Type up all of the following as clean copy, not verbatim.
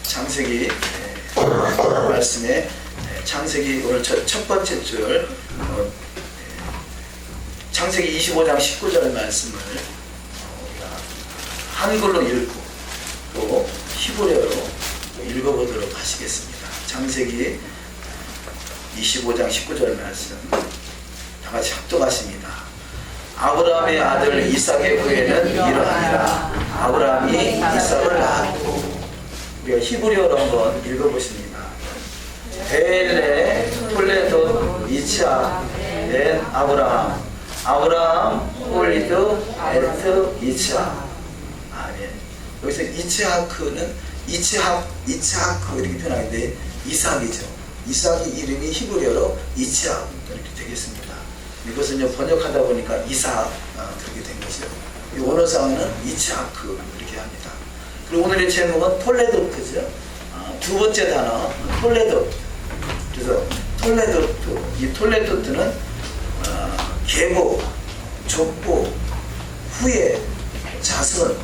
창세기 말씀에 창세기 오늘 첫 번째 줄 창세기 25장 19절 말씀을 우리가 한글로 읽고 또 히브리어로 읽어보도록 하시겠습니다. 창세기 25장 19절 말씀 다 같이 합독하십니다. 아브라함의 아들 이삭의 후에는 이러하니라. 아브라함이 이삭을 낳았고. 우리가 히브리어로 한번 읽어보십니다. 벨레 톨레도 이차 벤 아브라함 아브라함 홀리드 에트 이차. 아멘. 여기서 이츠하크는 이츠하크 이렇게 표현하는데 이삭이죠. 이삭의 이름이 히브리어로 이츠하크 이렇게 되겠습니다. 이것은 번역하다 보니까 이삭 그렇게 된 거죠. 이 원어상은 이츠하크 이렇게 합니다. 그리고 오늘의 제목은 톨레도트죠. 두 번째 단어 톨레도트. 그래서 톨레도트, 이 톨레도트는 계보, 족보, 후예, 자손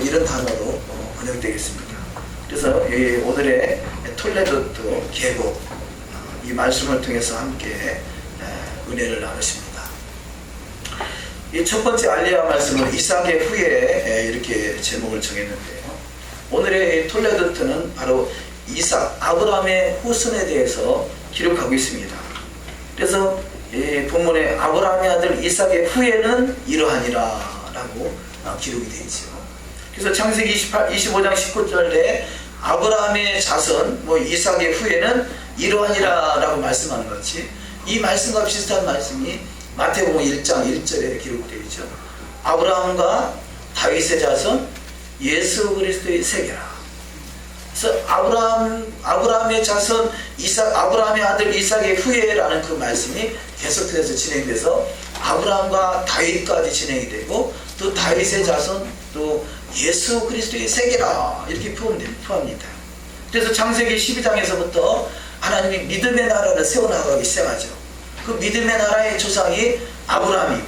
이런 단어로 번역되겠습니다. 그래서 오늘의 톨레도트 계보 이 말씀을 통해서 함께 은혜를 나누십니다. 이 첫 번째 알리아 말씀은 이삭의 후에 이렇게 제목을 정했는데요. 오늘의 톨레도트는 바로 이삭, 아브라함의 후손에 대해서 기록하고 있습니다. 그래서 이 본문에 아브라함의 아들 이삭의 후에는 이러하니라 라고 기록이 되어 있죠. 그래서 창세기 25장 19절에 아브라함의 자손, 이삭의 후에는 이러하니라 라고 말씀하는 것이 이 말씀과 비슷한 말씀이 마태복음 1장 1절에 기록되어 있죠. 아브라함과 다윗의 자손 예수 그리스도의 세계라. 그래서 아브라함의 자손 아브라함의 아들 이삭의 후예라는 그 말씀이 계속해서 진행돼서 아브라함과 다윗까지 진행이 되고 또 다윗의 자손 또 예수 그리스도의 세계라 이렇게 표합니다. 그래서 창세기 12장에서부터 하나님이 믿음의 나라를 세워나가기 시작하죠. 그 믿음의 나라의 조상이 아브라함이고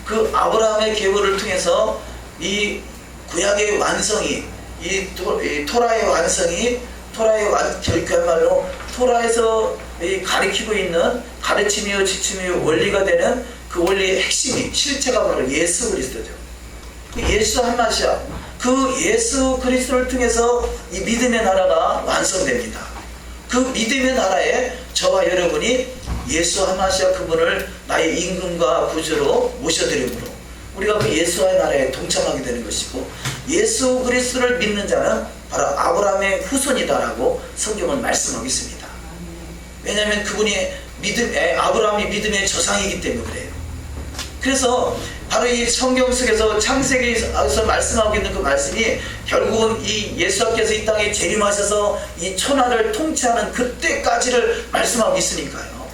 그 아브라함의 계보를 통해서 이 구약의 완성이 이 토라의 완성이 그야말로 토라에서 가르치고 있는 가르침이요 지침이요 원리가 되는 그 원리의 핵심이 실체가 바로 예수 그리스도죠. 예수 한마시아 그 예수 그리스도를 통해서 이 믿음의 나라가 완성됩니다. 그 믿음의 나라에 저와 여러분이 예수 하마시아 그분을 나의 임금과 구주로 모셔드림으로 우리가 그 예수의 나라에 동참하게 되는 것이고 예수 그리스도를 믿는 자는 바로 아브라함의 후손이다라고 성경은 말씀하고 있습니다. 왜냐하면 그분이 아브라함이 믿음의 조상이기 때문에 그래요. 그래서 바로 이 성경 속에서 창세기에서 말씀하고 있는 그 말씀이 결국은 이 예수께서 이 땅에 재림하셔서 이 천하를 통치하는 그때까지를 말씀하고 있으니까요.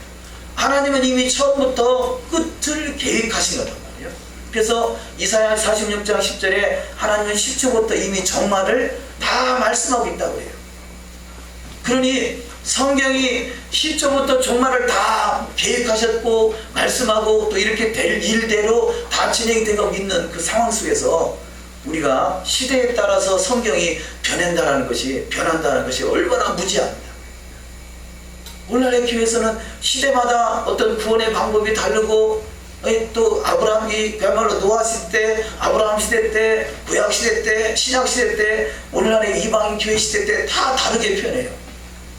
하나님은 이미 처음부터 끝을 계획하신 거단 말이에요. 그래서 이사야 46장 10절에 하나님은 10초부터 이미 종말을 다 말씀하고 있다고 해요. 그러니 성경이 10초부터 종말을 다 계획하셨고 말씀하고 또 이렇게 될 일대로 다 진행이 되고 믿는 그 상황 속에서 우리가 시대에 따라서 성경이 변한다는 것이 얼마나 무지합니다. 오늘날의 교회에서는 시대마다 어떤 구원의 방법이 다르고 또 아브라함이 그야말로 노아 시대 때, 아브라함 시대 때, 구약 시대 때, 신약 시대 때, 오늘날의 이방인 교회 시대 때 다 다르게 표현해요.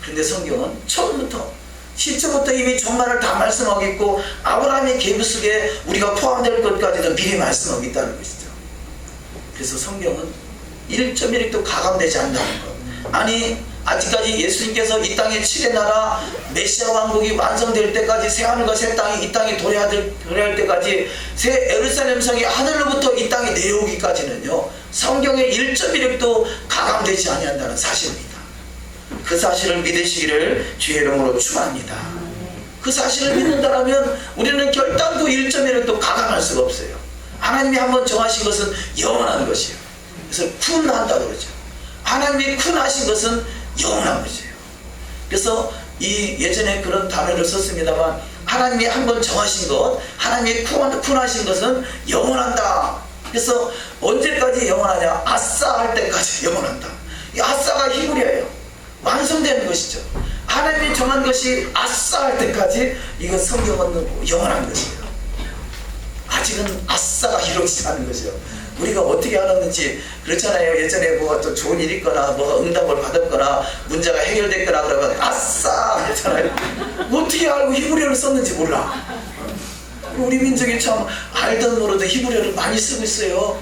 그런데 성경은 처음부터 시초부터 이미 종말을 다 말씀하고 있고 아브라함의 계보 속에 우리가 포함될 것까지도 미리 말씀하고 있다는 것이죠. 그래서 성경은 1.1도 가감되지 않는다는 것. 아니 아직까지 예수님께서 이 땅의 7의 나라 메시아 왕국이 완성될 때까지 새 하늘과 새 땅이 이 땅에 도래할 때까지 새 예루살렘 성이 하늘로부터 이 땅에 내려오기까지는요 성경의 1.1도 가감되지 아니한다는 사실입니다. 그 사실을 믿으시기를 주의 이름으로 축원합니다. 그 사실을 믿는다면 우리는 결단코 1.1도 가감할 수가 없어요. 하나님이 한번 정하신 것은 영원한 것이에요. 그래서 쿤한다고 그러죠. 하나님이 쿤하신 것은 영원한 것이에요. 그래서 예전에 그런 단어를 썼습니다만 하나님이 한번 정하신 것, 하나님이 쿤하신 것은 영원한다. 그래서 언제까지 영원하냐? 아싸 할 때까지 영원한다. 이 아싸가 히브리어예요. 완성되는 것이죠. 하나님이 정한 것이 아싸 할 때까지 이건 성경은 영원한 것이에요. 아직은 아싸가 이루어지지 않은 것이요. 우리가 어떻게 알았는지 그렇잖아요. 예전에 뭐가 또 좋은 일이 있거나 뭐가 응답을 받았거나 문제가 해결됐거나 그러면 아싸 그렇잖아요. 어떻게 알고 히브리어를 썼는지 몰라. 우리 민족이 참 알던 모르던 히브리어를 많이 쓰고 있어요.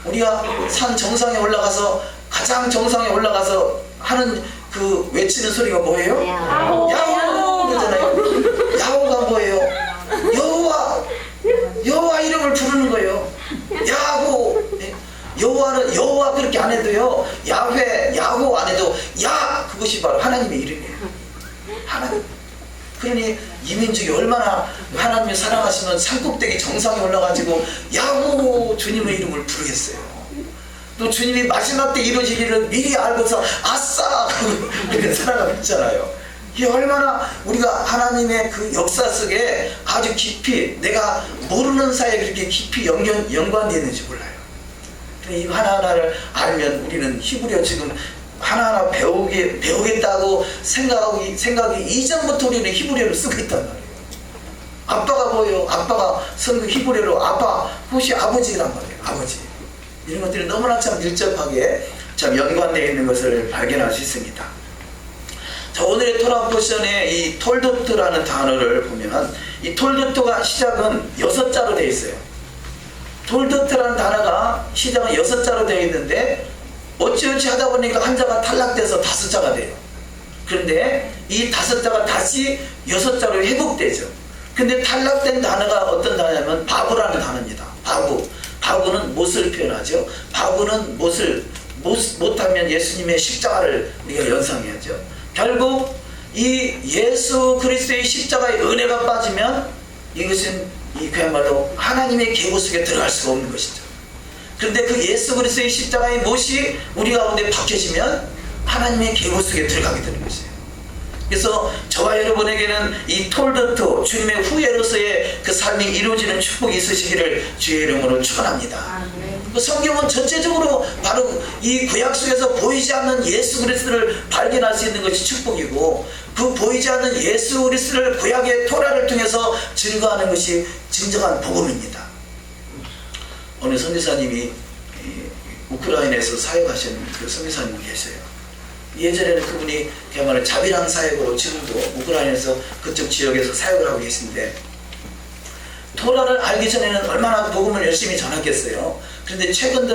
우리가 산 정상에 올라가서 가장 정상에 올라가서 하는 그 외치는 소리가 뭐예요? 야호 그러잖아요. 야호가 뭐예요? 여호와 이름을 부르는 거예요. 야호. 여호와는 여호와 그렇게 안 해도요, 야훼 야호 안 해도 야 그것이 바로 하나님의 이름이에요. 하나님. 그러니 이 민족이 얼마나 하나님을 사랑하시면 산꼭대기 정상에 올라가지고 야호 주님의 이름을 부르겠어요. 또 주님이 마지막 때 이루어질 일을 미리 알고서 아싸 그렇게 살아가고 있잖아요. 이게 얼마나 우리가 하나님의 그 역사 속에 아주 깊이 내가 모르는 사이에 그렇게 깊이 연관되어 있는지 몰라요. 이 하나하나를 알면 우리는 히브리어 지금 하나하나 배우겠다고 생각이 이전부터 우리는 히브리어를 쓰고 있단 말이에요. 아빠가 뭐예요? 아빠가 성경 히브리어로 아빠, 그것이 아버지란 말이에요. 아버지. 이런 것들이 너무나 참 밀접하게 참 연관되어 있는 것을 발견할 수 있습니다. 자, 오늘의 토라 포션에 이 톨도트라는 단어를 보면 이 톨도트가 시작은 6자로 되어 있어요. 톨도트라는 단어가 시작은 6자로 되어 있는데 어찌어찌 하다 보니까 한 자가 탈락돼서 5자가 돼요. 그런데 이 5자가 다시 6자로 회복되죠. 근데 탈락된 단어가 어떤 단어냐면 바구라는 단어입니다. 바구는 못을 표현하죠. 바구는 못하면 예수님의 십자가를 우리가 연상해야죠. 결국 이 예수 그리스도의 십자가의 은혜가 빠지면 이것은 그야말로 하나님의 계보 속에 들어갈 수가 없는 것이죠. 그런데 그 예수 그리스도의 십자가의 못이 우리 가운데 박혀지면 하나님의 계보 속에 들어가게 되는 것이에요. 그래서 저와 여러분에게는 이 톨도트 주님의 후예로서의 그 삶이 이루어지는 축복이 있으시기를 주의 이름으로 축원합니다. 그 성경은 전체적으로 바로 이 구약 속에서 보이지 않는 예수 그리스도를 발견할 수 있는 것이 축복이고, 그 보이지 않는 예수 그리스도를 구약의 토라를 통해서 증거하는 것이 진정한 복음입니다. 오늘 선교사님이 우크라이나에서 사역하시는 그 선교사님 계세요. 예전에는 그분이 그야말로 자비랑 사역으로 지금도 우크라이나에서 그쪽 지역에서 사역을 하고 계신데, 토라를 알기 전에는 얼마나 복음을 열심히 전하겠어요. 그런데 최근에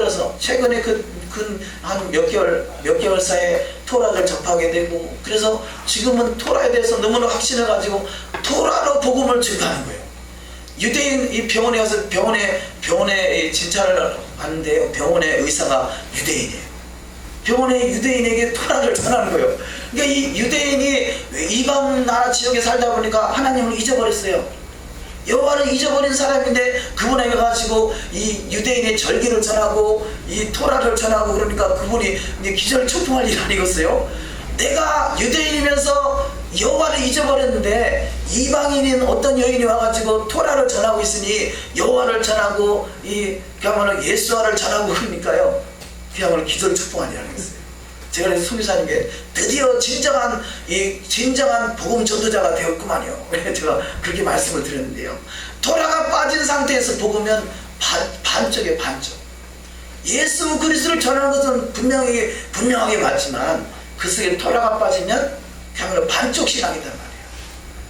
한 몇 개월 사이에 토라를 접하게 되고, 그래서 지금은 토라에 대해서 너무나 확신해가지고 토라로 복음을 증가하는 거예요. 유대인 이 병원에 가서 병원에 진찰을 하는데요, 병원의 의사가 유대인이에요. 병원의 유대인에게 토라를 전하는 거예요. 그러니까 이 유대인이 이방 나라 지역에 살다 보니까 하나님을 잊어버렸어요. 여호와를 잊어버린 사람인데 그분에게 가지고 이 유대인의 절기를 전하고 이 토라를 전하고, 그러니까 그분이 이제 기절초풍할 일 아니겠어요? 내가 유대인이면서 여호와를 잊어버렸는데 이방인인 어떤 여인이 와가지고 토라를 전하고 있으니 여호와를 전하고 그야말로 예수와를 전하고, 그러니까요 그야말로 기절초풍할 일 아니겠어요? 제가 그래서 선교사님께 드디어 진정한 복음 전도자가 되었구만요. 제가 그렇게 말씀을 드렸는데요. 토라가 빠진 상태에서 복으면 반쪽에 반쪽. 예수 그리스도를 전하는 것은 분명하게 맞지만 그 속에 토라가 빠지면 그야말로 반쪽 신앙이단 말이에요.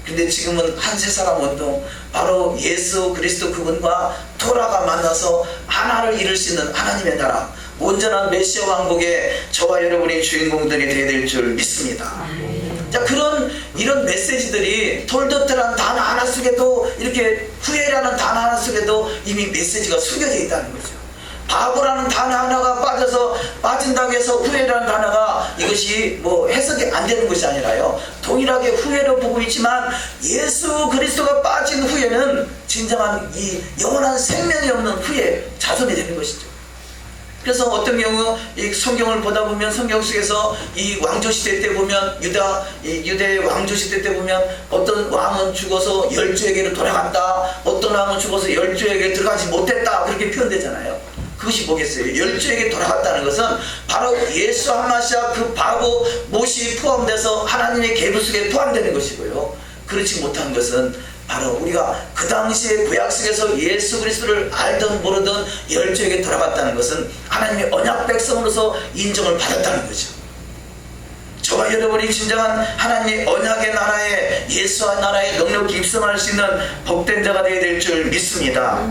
근데 지금은 한 세 사람 운동, 바로 예수 그리스도 그분과 토라가 만나서 하나를 이룰 수 있는 하나님의 나라, 온전한 메시아 왕국의 저와 여러분이 주인공들이 되어야 될 줄 믿습니다. 자, 이런 메시지들이 톨도트라는 단어 하나 속에도, 이렇게 후예라는 단어 하나 속에도 이미 메시지가 숨겨져 있다는 거죠. 바보라는 단어 하나가 빠진다고 해서 후예라는 단어가 이것이 해석이 안 되는 것이 아니라요, 동일하게 후예로 보고 있지만 예수 그리스도가 빠진 후예는 진정한 이 영원한 생명이 없는 후예 자손이 되는 것이죠. 그래서 어떤 경우 이 성경을 보다 보면 성경 속에서 이 왕조 시대 때 보면 유대 왕조 시대 때 보면 어떤 왕은 죽어서 열주에게로 돌아갔다, 어떤 왕은 죽어서 열주에게 들어가지 못했다, 그렇게 표현되잖아요. 그 그것이 뭐겠어요? 열조에게 돌아갔다는 것은 바로 예수 하마시아 그 바보 못이 포함돼서 하나님의 계보 속에 포함되는 것이고요. 그렇지 못한 것은 바로 우리가 그 당시에 구약 속에서 예수 그리스도를 알던 모르던 열조에게 돌아갔다는 것은 하나님의 언약 백성으로서 인정을 받았다는 거죠. 저와 여러분이 진정한 하나님의 언약의 나라에, 예수와 나라에 넉넉히 입성할 수 있는 복된 자가 되어야 될 줄 믿습니다.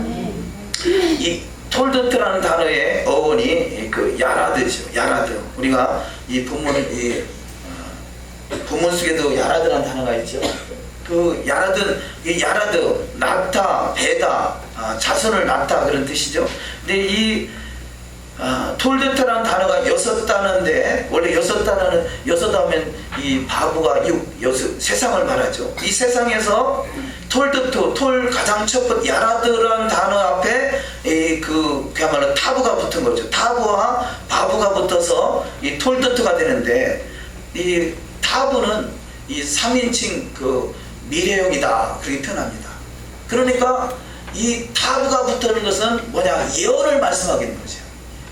이 톨드트라는 단어의 어원이 그 야라드죠. 야라드. 우리가 이 본문 속에도 야라드라는 단어가 있죠. 그 야라드, 이 야라드, 낳다, 배다, 자손을 낳다 그런 뜻이죠. 근데 이 톨드트라는 단어가 6단어인데, 원래 6단어는, 6하면 이 바보가 6, 세상을 말하죠. 이 세상에서 톨드트, 톨 가장 첫 번째 야라드라는 단어 앞에 그야말로 타부가 붙은 거죠. 타부와 바보가 붙어서 이 톨드트가 되는데, 이 타부는 이 3인칭 그 미래형이다 그렇게 표현합니다. 그러니까 이 타부가 붙는 것은 뭐냐, 예언을 말씀하겠는 거죠.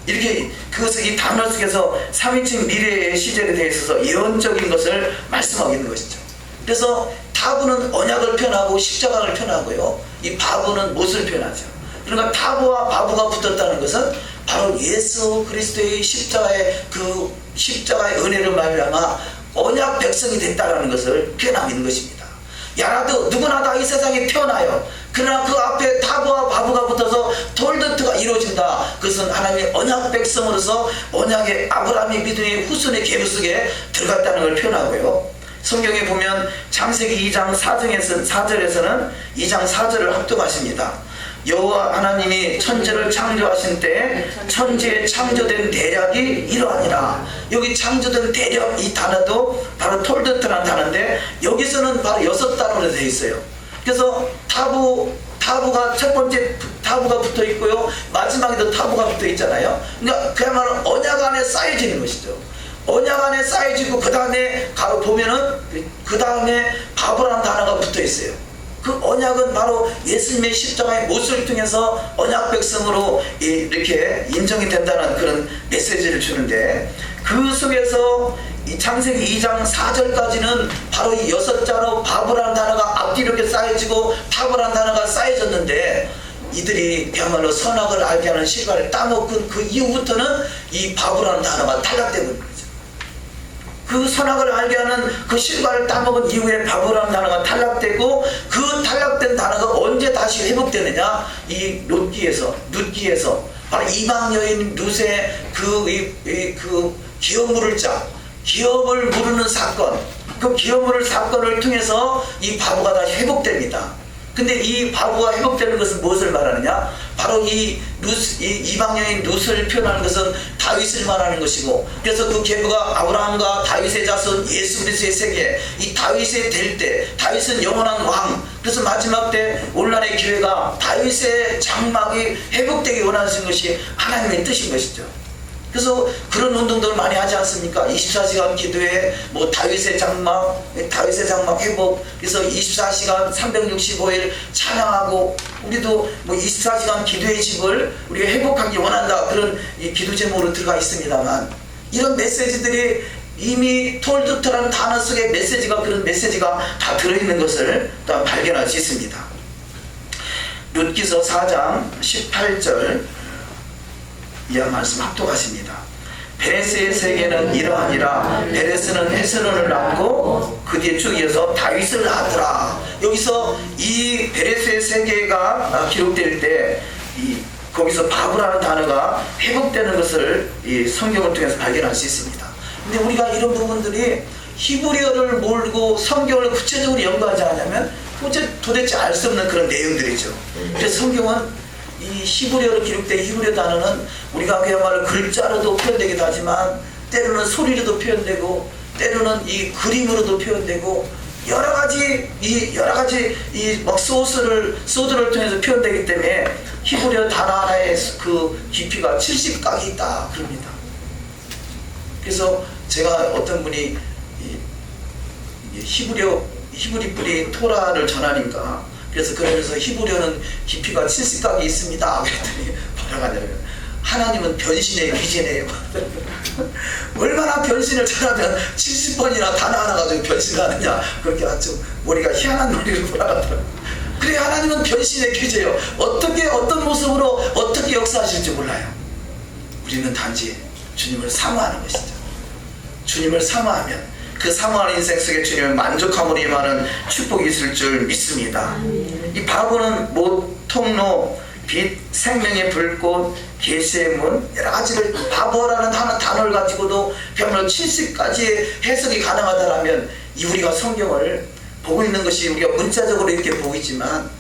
이렇게 그것을 이 단어 속에서 3인칭 미래의 시제에 대해 있어서 예언적인 것을 말씀하겠는 것이죠. 그래서 타부는 언약을 표현하고 십자가를 표현하고요, 이 바보는 못을 표현하죠. 그러니까 타부와 바보가 붙었다는 것은 바로 예수 그리스도의 십자가의 그 십자가의 은혜를 말미암아 언약 백성이 됐다는 것을 표현하고 있는 것입니다. 야라드, 누구나 다 이 세상에 태어나요. 그러나 그 앞에 타부와 바보가 붙어서 톨드트가 이루어진다. 그것은 하나님의 언약 백성으로서 언약의 아브라함의 믿음의 후손의 계보 속에 들어갔다는 걸 표현하고요. 성경에 보면 창세기 2장 4절에서는 2장 4절을 합독하십니다. 여호와 하나님이 천지를 창조하신 때 천지에 창조된 대략이 이러하니라. 여기 창조된 대략 이 단어도 바로 톨드트라는 단어인데, 여기서는 바로 6단어로 되어 있어요. 그래서 타부가 첫 번째 타부가 붙어 있고요, 마지막에도 타부가 붙어 있잖아요. 그러니까 그야말로 언약 안에 쌓여지는 것이죠. 언약 안에 쌓여지고 그 다음에 보면은 그 다음에 바보라는 단어가 붙어 있어요. 그 언약은 바로 예수님의 십자가의 못을 통해서 언약 백성으로 이렇게 인정이 된다는 그런 메시지를 주는데, 그 속에서 이 창세기 2장 4절까지는 바로 이 6자로 바보라는 단어가 앞뒤로 이렇게 쌓여지고 타부라는 단어가 쌓여졌는데, 이들이 그야말로 선악을 알게 하는 실과를 따먹은 그 이후부터는 이 바보라는 단어가 탈락되고 있는 거죠. 그 선악을 알게 하는 그 실과를 따먹은 이후에 바보라는 단어가 탈락되고, 그 탈락된 단어가 언제 다시 회복되느냐, 이 룻기에서 바로 이방 여인 룻의 그 기업 물을 자, 기업을 무르는 사건, 그 기업 물을 사건을 통해서 이 바보가 다시 회복됩니다. 근데 이 바보가 회복되는 것은 무엇을 말하느냐? 바로 이 이방 여인 룻을 표현하는 것은 다윗을 말하는 것이고, 그래서 그 계보가 아브라함과 다윗의 자손 예수 그리스도의 세계, 이 다윗이 될 때, 다윗은 영원한 왕, 그래서 마지막 때 오늘날의 교회가 다윗의 장막이 회복되기 원하시는 것이 하나님의 뜻인 것이죠. 그래서 그런 운동들을 많이 하지 않습니까? 24시간 기도회, 뭐 다윗의 장막 회복, 그래서 24시간 365일 찬양하고, 우리도 뭐 24시간 기도의 집을 우리가 회복하기 원한다, 그런 이 기도 제목으로 들어가 있습니다만, 이런 메시지들이 이미 톨드트라는 단어 속에 그런 메시지가 다 들어있는 것을 또 발견할 수 있습니다. 룻기서 4장 18절 이하 말씀 합독하십니다. 베레스의 세계는 이러하니라. 베레스는 헤스론을 낳고 그 뒤에 쭉 이어서 다윗을 낳았더라. 여기서 이 베레스의 세계가 기록될 때 거기서 바보라는 단어가 회복되는 것을 이 성경을 통해서 발견할 수 있습니다. 근데 우리가 이런 부분들이 히브리어를 모르고 성경을 구체적으로 연구하지 않으면 도대체 알 수 없는 그런 내용들이죠. 그래서 성경은 이 히브리어로 기록된 히브리어 단어는 우리가 그야말로 글자로도 표현되기도 하지만, 때로는 소리로도 표현되고, 때로는 이 그림으로도 표현되고, 여러 가지 막 소드를 통해서 표현되기 때문에 히브리어 단어 하나의 그 깊이가 70각이 있다 그럽니다. 그래서 제가 어떤 분이 히브리 뿌리 토라를 전하니까, 그래서 그러면서 히브리어는 깊이가 70각이 있습니다 그랬더니 뭐라고 하냐면, 하나님은 변신의 귀재네요. 얼마나 변신을 잘하면 70번이나 단어 하나 가지고 변신하느냐, 그렇게 아주 머리가 희한한 머리로 돌아가더라고요. 그래, 하나님은 변신의 귀재요. 어떻게, 어떤 모습으로 어떻게 역사하실지 몰라요. 우리는 단지 주님을 사모하는 것이죠. 주님을 사모하면 그 사모하는 인생 속에 주님을 만족함으로 임하는 축복이 있을 줄 믿습니다. 이 바보는 못 통로, 빛, 생명의 불꽃, 계시의 문, 여러 가지를 바보라는 하는 단어를 가지고도 별로 70가지의 해석이 가능하다면, 이 우리가 성경을 보고 있는 것이 우리가 문자적으로 이렇게 보이지만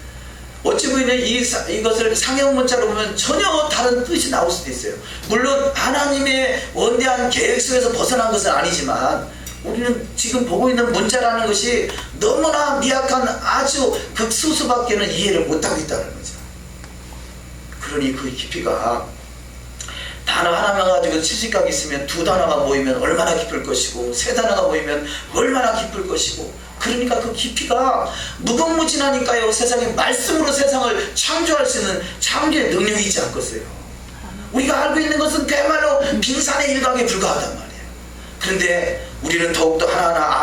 어찌 보이면 이것을 상형 문자로 보면 전혀 다른 뜻이 나올 수도 있어요. 물론 하나님의 원대한 계획 속에서 벗어난 것은 아니지만, 우리는 지금 보고 있는 문자라는 것이 너무나 미약한 아주 극소수밖에는 이해를 못하고 있다는 거죠. 그러니 그 깊이가 단어 하나만 가지고 70각이 있으면 두 단어가 모이면 얼마나 깊을 것이고, 세 단어가 모이면 얼마나 깊을 것이고, 그러니까 그 깊이가 무궁무진하니까요. 세상에 말씀으로 세상을 창조할 수 있는 창조의 능력이 있지 않겠어요. 우리가 알고 있는 것은 그야말로 빙산의 일각에 불과하단 말이에요. 그런데 우리는 더욱더 하나하나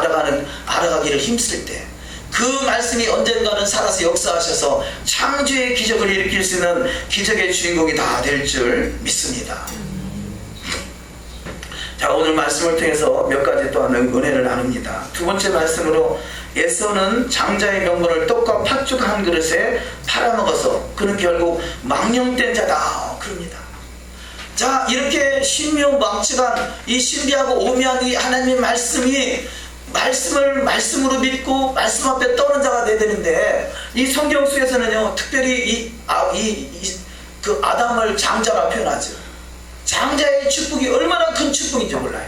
알아가기를 힘쓸 때 그 말씀이 언젠가는 살아서 역사하셔서 창조의 기적을 일으킬 수 있는 기적의 주인공이 다 될 줄 믿습니다. 자, 오늘 말씀을 통해서 몇 가지 또한 은혜를 나눕니다. 두 번째 말씀으로, 에서는 장자의 명분을 떡과 팥죽 한 그릇에 팔아먹어서 그는 결국 망령된 자다, 그럽니다. 자, 이렇게 신묘망측한 이 신비하고 오묘한 이 하나님의 말씀이, 말씀을 말씀으로 믿고 말씀 앞에 떠는 자가 돼야 되는데, 이 성경 속에서는요, 특별히 그 아담을 장자라 표현하죠. 장자의 축복이 얼마나 큰 축복인지 몰라요.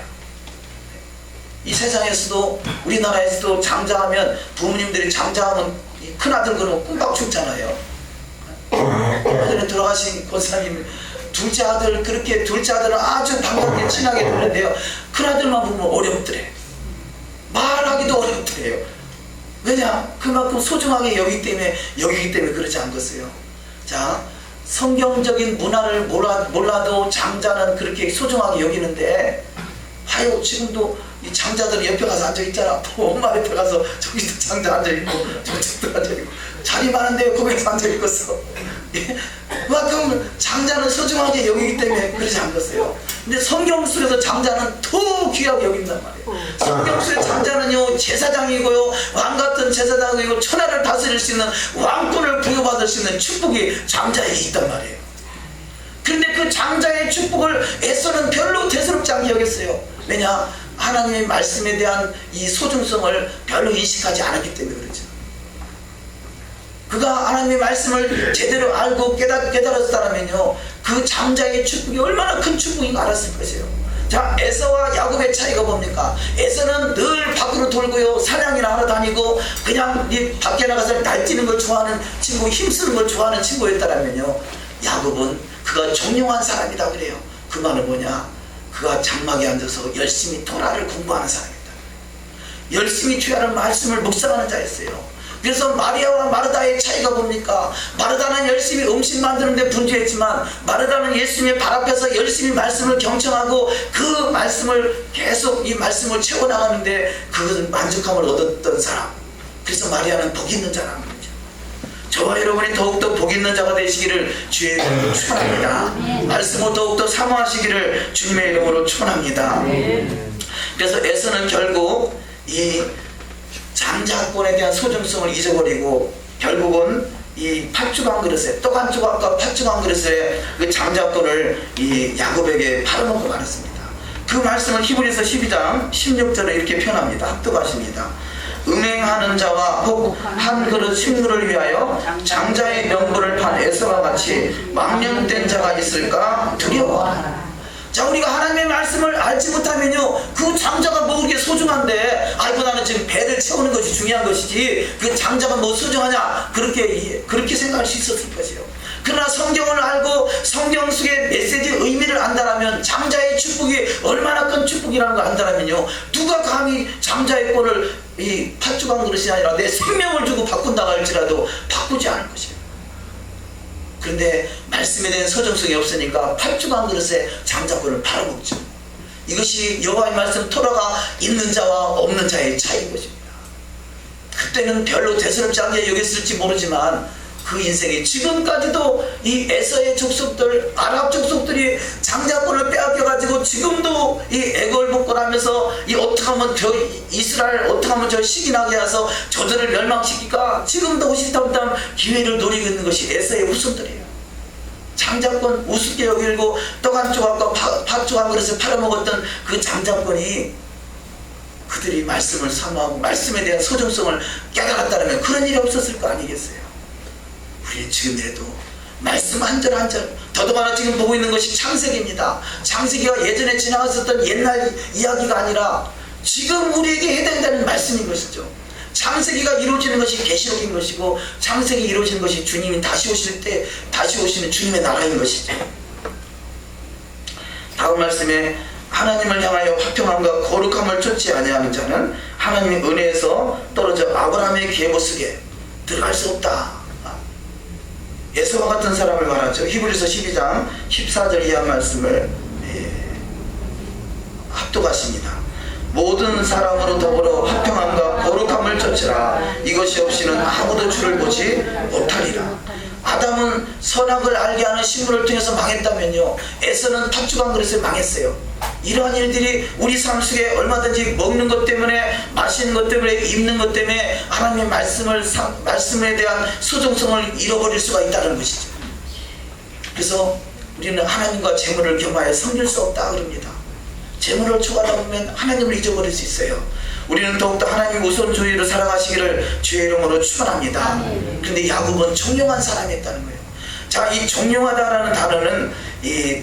이 세상에서도, 우리나라에서도 장자하면, 부모님들이 장자하면 큰아들 그러면 꿈박 죽잖아요. 예전에 돌아가신 권사님 둘째 아들, 그렇게 둘째 아들은 아주 반갑게 친하게 두는데요, 큰아들만 보면 어렵더래. 말하기도 어렵더래요. 왜냐? 그만큼 소중하게 여기기 때문에 그러지 않겠어요. 자, 성경적인 문화를 몰라도 장자는 그렇게 소중하게 여기는데, 아유, 지금도 이 장자들이 옆에 가서 앉아있잖아. 엄마 옆에 가서 저기도 장자 앉아있고 저쪽도 앉아있고, 자리 많은데 거기서 앉아있겠어. 그만큼 장자는 소중하게 여기기 때문에 그러지 않겠어요. 근데 성경 속에서 장자는 더 귀하게 여긴단 말이에요. 성경 속의 장자는요, 제사장이고요, 왕같은 제사장이고, 천하를 다스릴 수 있는 왕권을 부여받을 수 있는 축복이 장자에게 있단 말이에요. 그런데 그 장자의 축복을 에서는 별로 대수롭지 않게 여겼어요. 왜냐? 하나님의 말씀에 대한 이 소중성을 별로 인식하지 않았기 때문에 그렇죠. 그가 하나님의 말씀을 제대로 알고 깨달았다면요, 그 장자의 축복이 얼마나 큰 축복인가 알았을 것이에요. 자, 에서와 야곱의 차이가 뭡니까? 에서는 늘 밖으로 돌고요, 사냥이나 하러 다니고, 그냥 밖에 나가서 날뛰는 걸 좋아하는 친구, 힘쓰는 걸 좋아하는 친구였다면요, 야곱은 그가 정령한 사람이다 그래요. 그 말은 뭐냐? 그가 장막에 앉아서 열심히 토라를 공부하는 사람이다. 열심히 주야는 말씀을 묵상하는 자였어요. 그래서 마리아와 마르다의 차이가 뭡니까? 마르다는 열심히 음식 만드는데 분주했지만, 마르다는 예수님의 발 앞에서 열심히 말씀을 경청하고 그 말씀을 계속 이 말씀을 채워나가는데 그것은 만족함을 얻었던 사람. 그래서 마리아는 복 있는 자라는 거죠. 저와 여러분이 더욱더 복 있는 자가 되시기를 주의 이름으로 축원합니다. 말씀을 더욱더 사모하시기를 주님의 이름으로 축원합니다. 그래서 에서는 결국 이 장자권에 대한 소중성을 잊어버리고, 결국은 이 팥죽 한 그릇에, 떡 한 조각과 팥죽 한 그릇에 그 장자권을 이 야곱에게 팔아먹고 말았습니다. 그 말씀을 히브리서 12장 16절에 이렇게 표현합니다. 합독하십니다. 음행하는 자와 혹 한 그릇 식물을 위하여 장자의 명분을 판 에서와 같이 망령된 자가 있을까 두려워하라. 자, 우리가 하나님의 말씀을 알지 못하면요, 그 장자가 뭐 그렇게 소중한데, 아이고 나는 지금 배를 채우는 것이 중요한 것이지 그 장자가 뭐 소중하냐, 그렇게 생각할 수 있었을 것이에요. 그러나 성경을 알고 성경 속의 메시지의 의미를 안다라면, 장자의 축복이 얼마나 큰 축복이라는 걸 안다라면요, 누가 감히 장자의 꼴을 이 팥죽 한 그릇이 아니라 내 생명을 주고 바꾼다고 할지라도 바꾸지 않을 것이에요. 그런데 말씀에 대한 서정성이 없으니까 팥죽한 그릇에 장작권을 팔아먹죠. 이것이 여호와의 말씀 토라가 있는 자와 없는 자의 차이인 것입니다. 그때는 별로 대수롭지 않게 여겼을지 모르지만 그 인생이 지금까지도 이 에서의 족속들, 아랍 족속들이 장자권을 빼앗겨가지고 지금도 이 애걸복걸하면서 이 어떻게 하면 저 이스라엘 어떻게 하면 저 시기나게 해서 저들을 멸망시킬까, 지금도 호시탐탐 기회를 노리고 있는 것이 에서의 후손들이에요. 장자권 우습게 여기고 떡 한 조각과 팥죽 한 그릇을 팔아먹었던 그 장자권이 그들이 말씀을 사모하고 말씀에 대한 소중성을 깨달았다면 그런 일이 없었을 거 아니겠어요? 우리 지금이라도 말씀 한 절 한 절, 더더구나 지금 보고 있는 것이 창세기입니다. 창세기가 예전에 지나갔었던 옛날 이야기가 아니라 지금 우리에게 해당되는 말씀인 것이죠. 창세기가 이루어지는 것이 계시록인 것이고, 창세기 이루어지는 것이 주님이 다시 오실 때 다시 오시는 주님의 나라인 것이죠. 다음 말씀에 하나님을 향하여 화평함과 거룩함을 쫓지 아니하는 자는 하나님의 은혜에서 떨어져 아브라함의 계보 속에 들어갈 수 없다. 에서와 같은 사람을 말하죠. 히브리서 12장 14절 이하 말씀을 합독하십니다. 모든 사람으로 더불어 화평함과 거룩함을 쫓으라. 이것이 없이는 아무도 주를 보지 못하리라. 아담은 선악을 알게 하는 식물을 통해서 망했다면요, 에서는 팥죽한 그릇에 망했어요. 이러한 일들이 우리 삶 속에 얼마든지 먹는 것 때문에, 마시는 것 때문에, 입는 것 때문에 하나님의 말씀에 대한 소중성을 잃어버릴 수가 있다는 것이죠. 그래서 우리는 하나님과 재물을 겸하여 섬길 수 없다 그럽니다. 재물을 추구하다 보면 하나님을 잊어버릴 수 있어요. 우리는 더욱더 하나님 우선주의로 살아가시기를 주의 이름으로 축원합니다. 그런데 야곱은 종용한 사람이었다는 거예요. 자, 이 종용하다라는 단어는 이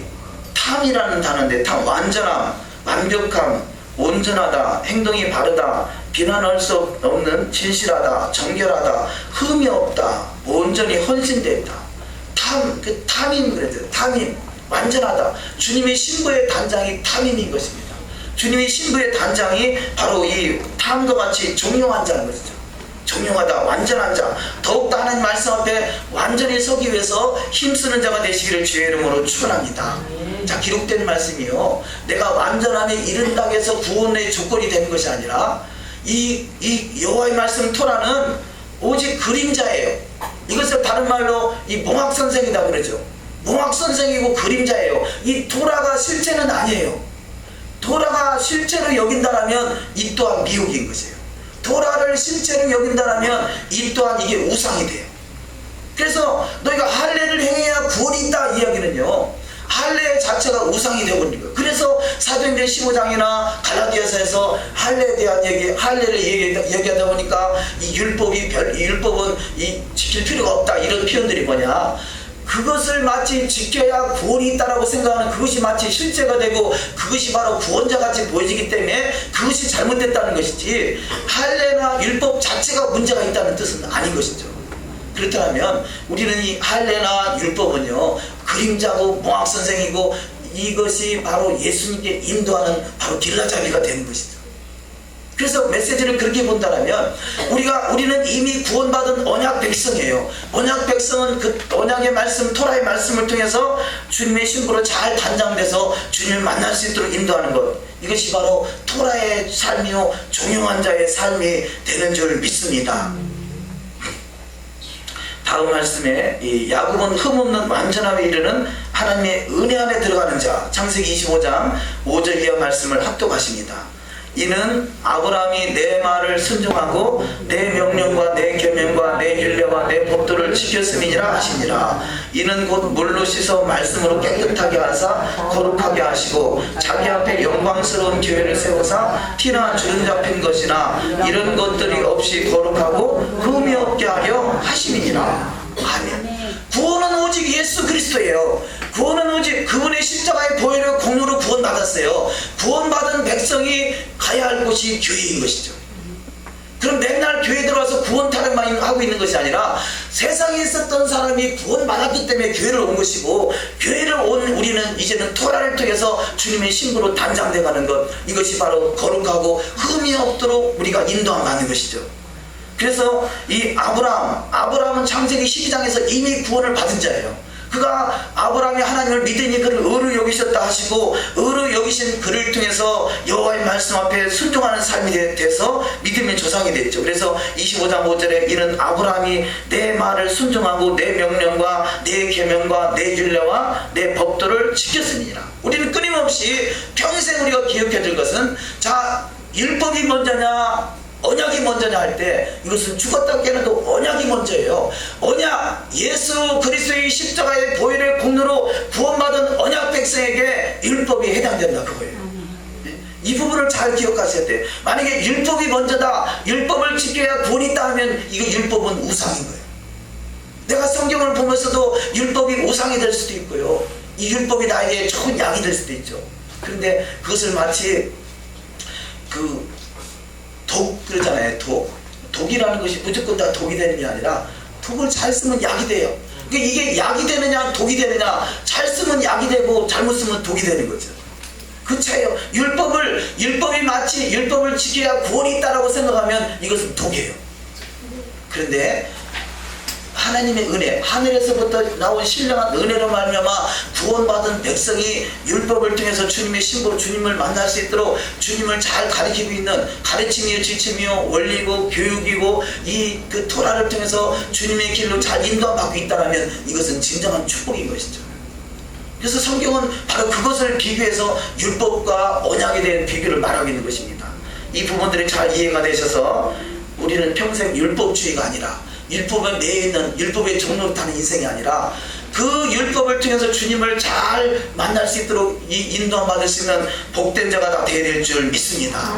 탐이라는 단어인데, 탐, 완전함, 완벽함, 온전하다, 행동이 바르다, 비난할 수 없는, 진실하다, 정결하다, 흠이 없다, 온전히 헌신됐다. 그 탐임 그랬어요. 탐임, 완전하다. 주님의 신부의 단장이 탐임인 것입니다. 주님의 신부의 단장이 바로 이 탐과 같이 종용한 자는 것이죠. 종용하다, 완전한 자, 더욱더 하나님 말씀 앞에 완전히 서기 위해서 힘쓰는 자가 되시기를 주의 이름으로 축원합니다. 자, 기록된 말씀이요, 내가 완전함에 이른다고 해서 구원의 조건이 되는 것이 아니라 이 여호와의 말씀 토라는 오직 그림자예요. 이것을 다른 말로 이 몽학선생이다 그러죠. 몽학선생이고 그림자예요. 이 토라가 실체는 아니에요. 토라가 실제로 여긴다라면 이 또한 미혹인 것이에요. 토라를 실제로 여긴다라면 이 또한 이게 우상이 돼요. 그래서 너희가 할례를 행해야 구원이 있다 이야기는요, 할례 자체가 우상이 되어버린 거예요. 그래서 사도행전 15장이나 갈라디아서에서 할례에 대한 할례를 얘기하다 보니까 이 율법은 지킬 필요가 없다, 이런 표현들이 뭐냐, 그것을 마치 지켜야 구원이 있다라고 생각하는 그것이 마치 실제가 되고 그것이 바로 구원자같이 보여지기 때문에 그것이 잘못됐다는 것이지, 할례나 율법 자체가 문제가 있다는 뜻은 아닌 것이죠. 그렇다면 우리는 이 할례나 율법은요, 그림자고 몽학선생이고 이것이 바로 예수님께 인도하는 바로 길라잡이가 되는 것이죠. 그래서 메시지를 그렇게 본다면 우리는 이미 구원받은 언약 백성이에요. 언약 백성은 그 언약의 말씀, 토라의 말씀을 통해서 주님의 신부로 잘 단장돼서 주님을 만날 수 있도록 인도하는 것, 이것이 바로 토라의 삶이요 종용한 자의 삶이 되는 줄 믿습니다. 다음 말씀에 이 야곱은 흠없는 완전함에 이르는 하나님의 은혜 안에 들어가는 자, 창세기 25장 5절 이하 말씀을 합독하십니다. 이는 아브라함이 내 말을 순종하고 내 명령과 내 계명과 내 율례와 내 법도를 지켰음이니라 하시니라. 이는 곧 물로 씻어 말씀으로 깨끗하게 하사 거룩하게 하시고 자기 앞에 영광스러운 교회를 세우사 티나 주름 잡힌 것이나 이런 것들이 없이 거룩하고 흠이 없게 하려 하심이니라. 아멘. 구원은 오직 예수 그리스도예요. 구원은 오직 그분의 십자가의 보혈의 공로로 구원받았어요. 구원받은 백성이 가야 할 곳이 교회인 것이죠. 그럼 맨날 교회 들어와서 구원 타령만 하고 있는 것이 아니라 세상에 있었던 사람이 구원받았기 때문에 교회를 온 것이고, 교회를 온 우리는 이제는 토라를 통해서 주님의 신부로 단장되어 가는 것, 이것이 바로 거룩하고 흠이 없도록 우리가 인도함 받는 것이죠. 그래서 이 아브라함은 창세기 12장에서 이미 구원을 받은 자예요. 그가 아브라함이 하나님을 믿으니 그를 의로 여기셨다 하시고 의로 여기신 그를 통해서 여호와의 말씀 앞에 순종하는 삶이 돼서 믿음의 조상이 됐죠. 그래서 25장 5절에 이는 아브라함이 내 말을 순종하고 내 명령과 내 계명과 내 율례와 내 법도를 지켰으니라. 우리는 끊임없이 평생 우리가 기억해야 될 것은, 자, 율법이 먼저냐 언약이 먼저냐 할 때 이것은 죽었다 깨어나도 언약이 먼저예요. 언약, 예수 그리스도의 십자가의 보혈의 공로로 구원받은 언약 백성에게 율법이 해당된다, 그거예요. 이 부분을 잘 기억하셔야 돼요. 만약에 율법이 먼저다, 율법을 지켜야 구원이 있다 하면 이거 율법은 우상인 거예요. 내가 성경을 보면서도 율법이 우상이 될 수도 있고요, 이 율법이 나에게 좋은 약이 될 수도 있죠. 그런데 그것을 마치 독 그러잖아요. 독이라는 것이 무조건 다 독이 되는 게 아니라 독을 잘 쓰면 약이 돼요. 그러니까 이게 약이 되느냐 독이 되느냐, 잘 쓰면 약이 되고 잘못 쓰면 독이 되는 거죠. 그 차이요. 율법이 마치 율법을 지켜야 구원이 있다라고 생각하면 이것은 독이에요. 그런데 하나님의 은혜, 하늘에서부터 나온 신령한 은혜로 말미암아 구원받은 백성이 율법을 통해서 주님의 신부로 주님을 만날 수 있도록 주님을 잘 가르치고 있는, 가르침이요 지침이요 원리고 교육이고 이 그 토라를 통해서 주님의 길로 잘 인도받고 있다면 이것은 진정한 축복인 것이죠. 그래서 성경은 바로 그것을 비교해서 율법과 언약에 대한 비교를 말하고 있는 것입니다. 이 부분들이 잘 이해가 되셔서 우리는 평생 율법주의가 아니라, 율법에 매여 있는 율법의 종로를 타는 인생이 아니라 그 율법을 통해서 주님을 잘 만날 수 있도록 인도함 받을 수 있는 복된 자가 다 되어야 될 줄 믿습니다.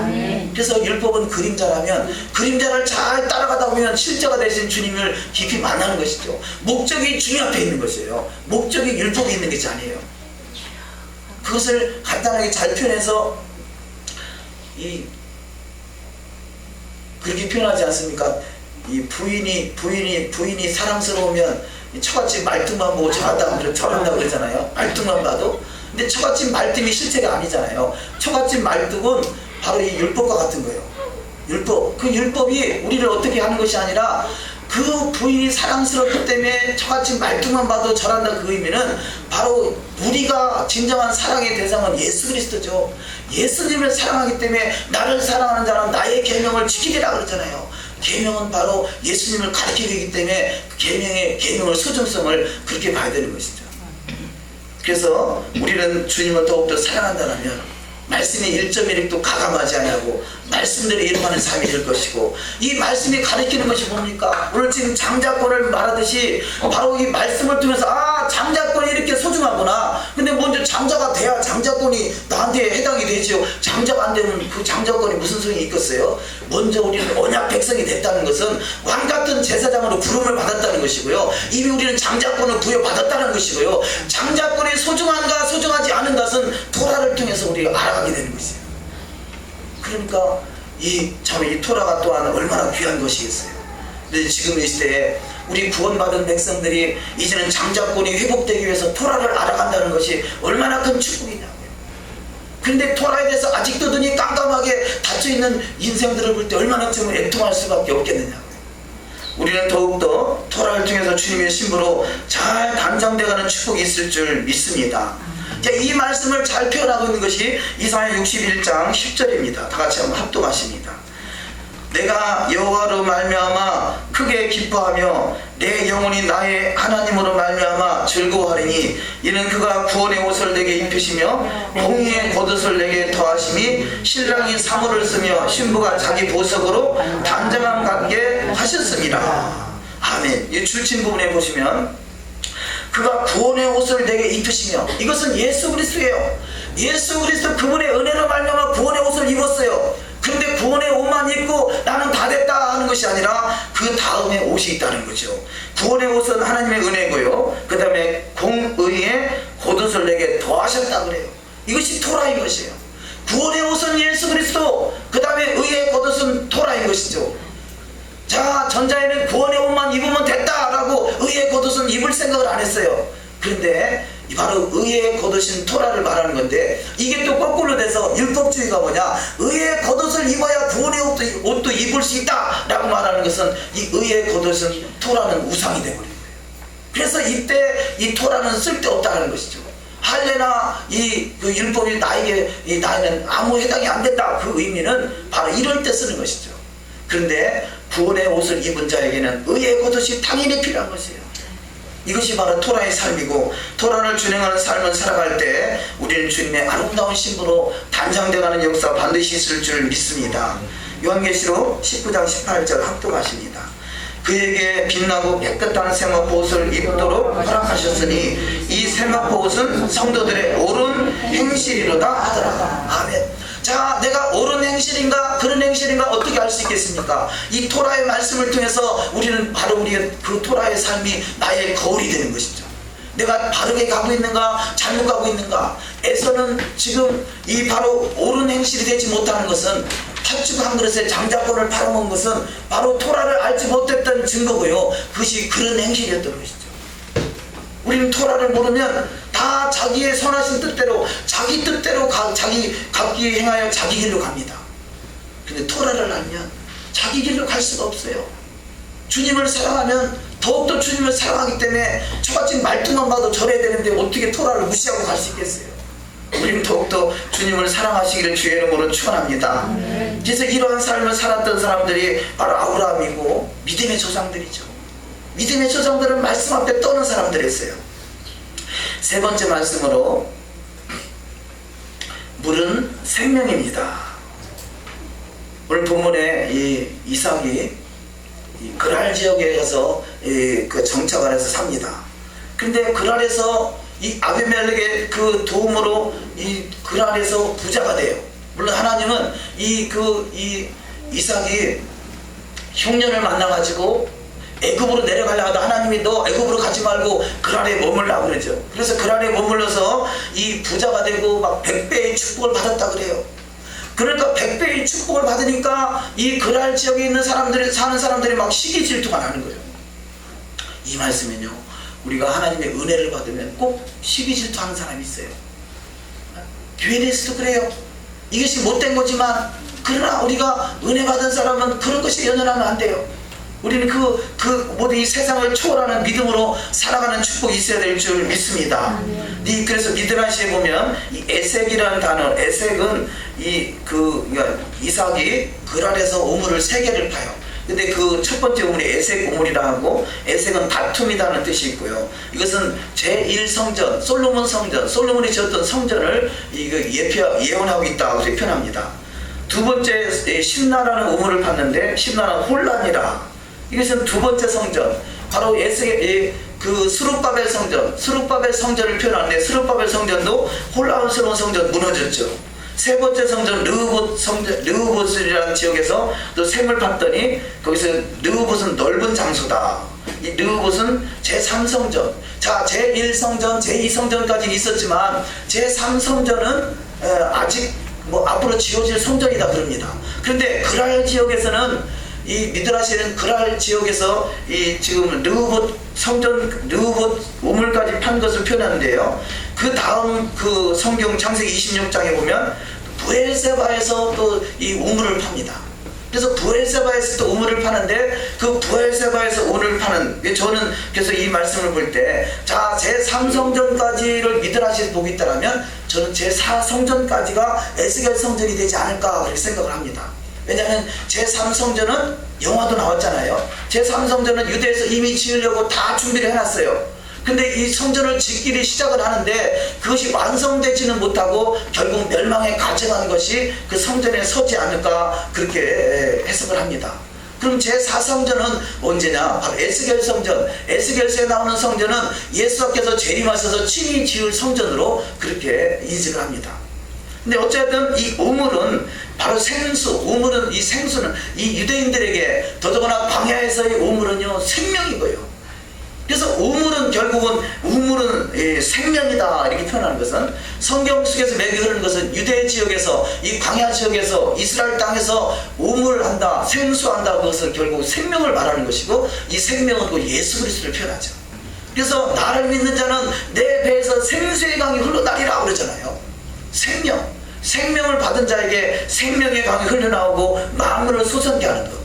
그래서 율법은 그림자라면 그림자를 잘 따라가다 보면 실제가 되신 주님을 깊이 만나는 것이죠. 목적이 주님 앞에 있는 것이에요. 목적이 율법이 있는 것이 아니에요. 그것을 간단하게 잘 표현해서 그렇게 표현하지 않습니까? 이 부인이 사랑스러우면 처갓집 말뚝만 보고 저런다 그러잖아요. 말뚝만 봐도. 근데 처갓집 말뚝이 실체가 아니잖아요. 처갓집 말뚝은 바로 이 율법과 같은 거예요. 율법. 그 율법이 우리를 어떻게 하는 것이 아니라 그 부인이 사랑스럽기 때문에 처갓집 말뚝만 봐도 저런다, 그 의미는 바로 우리가 진정한 사랑의 대상은 예수 그리스도죠. 예수님을 사랑하기 때문에 나를 사랑하는 자는 나의 계명을 지키리라 그러잖아요. 계명은 바로 예수님을 가르치기 되기 때문에 계명의 소중성을 그렇게 봐야 되는 것이죠. 그래서 우리는 주님을 더욱더 사랑한다면 말씀의 1.1획도 가감하지 않냐고 말씀대로 일하는 삶이 될 것이고, 이 말씀이 가르치는 것이 뭡니까? 오늘 지금 장자권을 말하듯이 바로 이 말씀을 통해서 장자권이 이렇게 소중하구나. 근데 먼저 장자가 돼야 장자권이 나한테 해당이 되지요. 장자가 안 되면 그 장자권이 무슨 소용이 있겠어요? 먼저 우리는 언약 백성이 됐다는 것은 왕같은 제사장으로 부름을 받았다는 것이고요, 이미 우리는 장자권을 부여받았다는 것이고요, 장자권이 소중한가 소중하지 않은 것은 토라를 통해서 우리가 알아가게 되는 것이에요. 그러니까 이 토라가 또한 얼마나 귀한 것이겠어요. 근데 지금 이 시대에 우리 구원받은 백성들이 이제는 장자권이 회복되기 위해서 토라를 알아간다는 것이 얼마나 큰 축복이냐고요. 그런데 토라에 대해서 아직도 눈이 깜깜하게 닫혀있는 인생들을 볼 때 얼마나 좀 애통할 수밖에 없겠느냐고요. 우리는 더욱더 토라를 통해서 주님의 신부로 잘 단장돼가는 축복이 있을 줄 믿습니다. 이 말씀을 잘 표현하고 있는 것이 이사야 61장 10절입니다. 다 같이 한번 합독하십니다. 내가 여호와로 말미암아 크게 기뻐하며 내 영혼이 나의 하나님으로 말미암아 즐거워하리니 이는 그가 구원의 옷을 내게 입히시며 공의의 겉옷을 내게 더하심이 신랑이 사모를 쓰며 신부가 자기 보석으로 단장함 갖게 하셨습니다. 아멘. 이 줄친 부분에 보시면 그가 구원의 옷을 내게 입히시며, 이것은 예수 그리스도예요. 예수 그리스도 그분의 은혜로 말미암아 구원의 옷을 입었어요. 그런데 구원의 옷만 입고 나는 다 됐다 하는 것이 아니라 그 다음에 옷이 있다는 거죠. 구원의 옷은 하나님의 은혜고요, 그 다음에 공의의 겉옷을 내게 더하셨다 그래요. 이것이 토라인 것이에요. 구원의 옷은 예수 그리스도, 그 다음에 의의 겉옷은 토라인 것이죠. 자, 전자에는 구원의 옷만 입으면 됐다라고 의의 겉옷은 입을 생각을 안 했어요. 그런데 바로 의의 겉옷인 토라를 말하는 건데, 이게 또 거꾸로 돼서 율법주의가 뭐냐, 의의 겉옷을 입어야 구원의 옷도 입을 수 있다 라고 말하는 것은 이 의의 겉옷은 토라는 우상이 되어버린 거예요. 그래서 이때 이 토라는 쓸데없다는 것이죠. 할례나 그 율법이 나에는 아무 해당이 안 된다. 그 의미는 바로 이럴 때 쓰는 것이죠. 그런데 구원의 옷을 입은 자에게는 의의 겉옷이 당연히 필요한 것이에요. 이것이 바로 토라의 삶이고, 토라를 준행하는 삶을 살아갈 때 우리는 주님의 아름다운 신부로 단장되어가는 역사 반드시 있을 줄 믿습니다. 요한계시록 19장 18절 합독하십니다. 그에게 빛나고 깨끗한 세마포옷을 입도록 허락하셨으니 이 세마포옷은 성도들의 옳은 행실이로다 하더라. 아멘. 자, 내가 옳은 행실인가 그런 행실인가 어떻게 알 수 있겠습니까? 이 토라의 말씀을 통해서 우리는 바로 우리의 그 토라의 삶이 나의 거울이 되는 것이죠. 내가 바르게 가고 있는가 잘못 가고 있는가. 에서는 지금 이 바로 옳은 행실이 되지 못하는 것은 팥죽 한 그릇에 장자권을 팔아먹은 것은 바로 토라를 알지 못했던 증거고요. 그것이 그런 행실이었던 것이죠. 우리는 토라를 모르면 다 자기의 선하신 뜻대로 자기 뜻대로 자기 각기 행하여 자기 길로 갑니다. 근데 토라를 알면 자기 길로 갈 수가 없어요. 주님을 사랑하면 더욱더 주님을 사랑하기 때문에 저같이 말투만 봐도 저래야 되는데 어떻게 토라를 무시하고 갈 수 있겠어요? 우리는 더욱더 주님을 사랑하시기를 주의 이름으로 축원합니다. 그래서 이러한 삶을 살았던 사람들이 바로 아브라함이고 믿음의 조상들이죠. 믿음의 조상들은 말씀 앞에 떠는 사람들이었어요. 세 번째 말씀으로 물은 생명입니다. 오늘 본문에 이삭이 그랄 지역에 가서 그 정착을 해서 삽니다. 근데 그랄에서 이 아비멜렉의 그 도움으로 이 그랄에서 부자가 돼요. 물론 하나님은 이삭이 흉년을 만나가지고 애굽으로 내려가려고 하다 하나님이 너 애굽으로 가지 말고 그랄에 머물라고 그러죠. 그래서 그랄에 머물러서 이 부자가 되고 막 100배의 축복을 받았다 그래요. 그러니까 100배의 축복을 받으니까 이 그랄 지역에 있는 사는 사람들이 막 시기 질투가 나는 거예요. 이 말씀은요, 우리가 하나님의 은혜를 받으면 꼭 시기 질투하는 사람이 있어요. 교회 내에서도 그래요. 이것이 못된 거지만 그러나 우리가 은혜 받은 사람은 그런 것이 연연하면 안 돼요. 우리는 모든 이 세상을 초월하는 믿음으로 살아가는 축복이 있어야 될 줄 믿습니다. 그래서 미드라시에 보면 이 에색이라는 단어, 에색은 이삭이 그랄에서 우물을 3개를 파요. 근데 그 첫 번째 우물이 에색 우물이라 하고, 에색은 다툼이라는 뜻이 있고요. 이것은 제1성전, 솔로몬 성전, 솔로몬이 지었던 성전을 예언하고 있다고 표현합니다. 두 번째 심나라는 우물을 팠는데, 심나는 혼란이라. 이것은 두 번째 성전, 바로 스룹바벨 성전, 스룹바벨 성전을 표현하는데, 스룹바벨 성전도 혼란스러운 성전 무너졌죠. 세 번째 성전 르흐봇이라는 지역에서 또 샘을 팠더니 거기서 르흐봇은 넓은 장소다. 이 르흐봇은 제3성전. 자, 제1성전, 제2성전까지 있었지만 제3성전은 아직 앞으로 지어질 성전이다 그럽니다. 그런데 그랄 지역에서는 이 미드라시는 그랄 지역에서 지금 르흐봇 성전, 르흐봇 우물까지 판 것을 표현하는데요. 그 다음 그 성경 창세기 26장에 보면 부엘세바에서 또 이 우물을 팝니다. 그래서 부엘세바에서 또 우물을 파는데, 그 부엘세바에서 우물을 파는, 저는 그래서 이 말씀을 볼 때, 자, 제3성전까지를 미드라시에서 보고 있다면 저는 제4성전까지가 에스겔 성전이 되지 않을까 그렇게 생각을 합니다. 왜냐하면 제3성전은 영화도 나왔잖아요. 제3성전은 유대에서 이미 지으려고 다 준비를 해놨어요. 근데 이 성전을 짓기를 시작을 하는데 그것이 완성되지는 못하고 결국 멸망에 가져가는 것이 그 성전에 서지 않을까 그렇게 해석을 합니다. 그럼 제4성전은 언제냐? 바로 에스겔 성전, 에스겔서에 나오는 성전은 예수께서 재림하셔서 친히 지을 성전으로 그렇게 인식을 합니다. 근데 어쨌든 이 우물은 바로 생수, 우물은 이 생수는 이 유대인들에게 더더구나 광야에서의 우물은요 생명이고요. 그래서 우물은 결국은 생명이다 이렇게 표현하는 것은, 성경 속에서 매기 흐르는 것은 유대 지역에서 이 광야 지역에서 이스라엘 땅에서 우물을 한다, 생수한다, 그것은 결국 생명을 말하는 것이고, 이 생명은 그 예수 그리스도를 표현하죠. 그래서 나를 믿는 자는 내 배에서 생수의 강이 흘러나리라 그러잖아요. 생명을 받은 자에게 생명의 강이 흘러나오고 만물을 솟아나게 하는 것.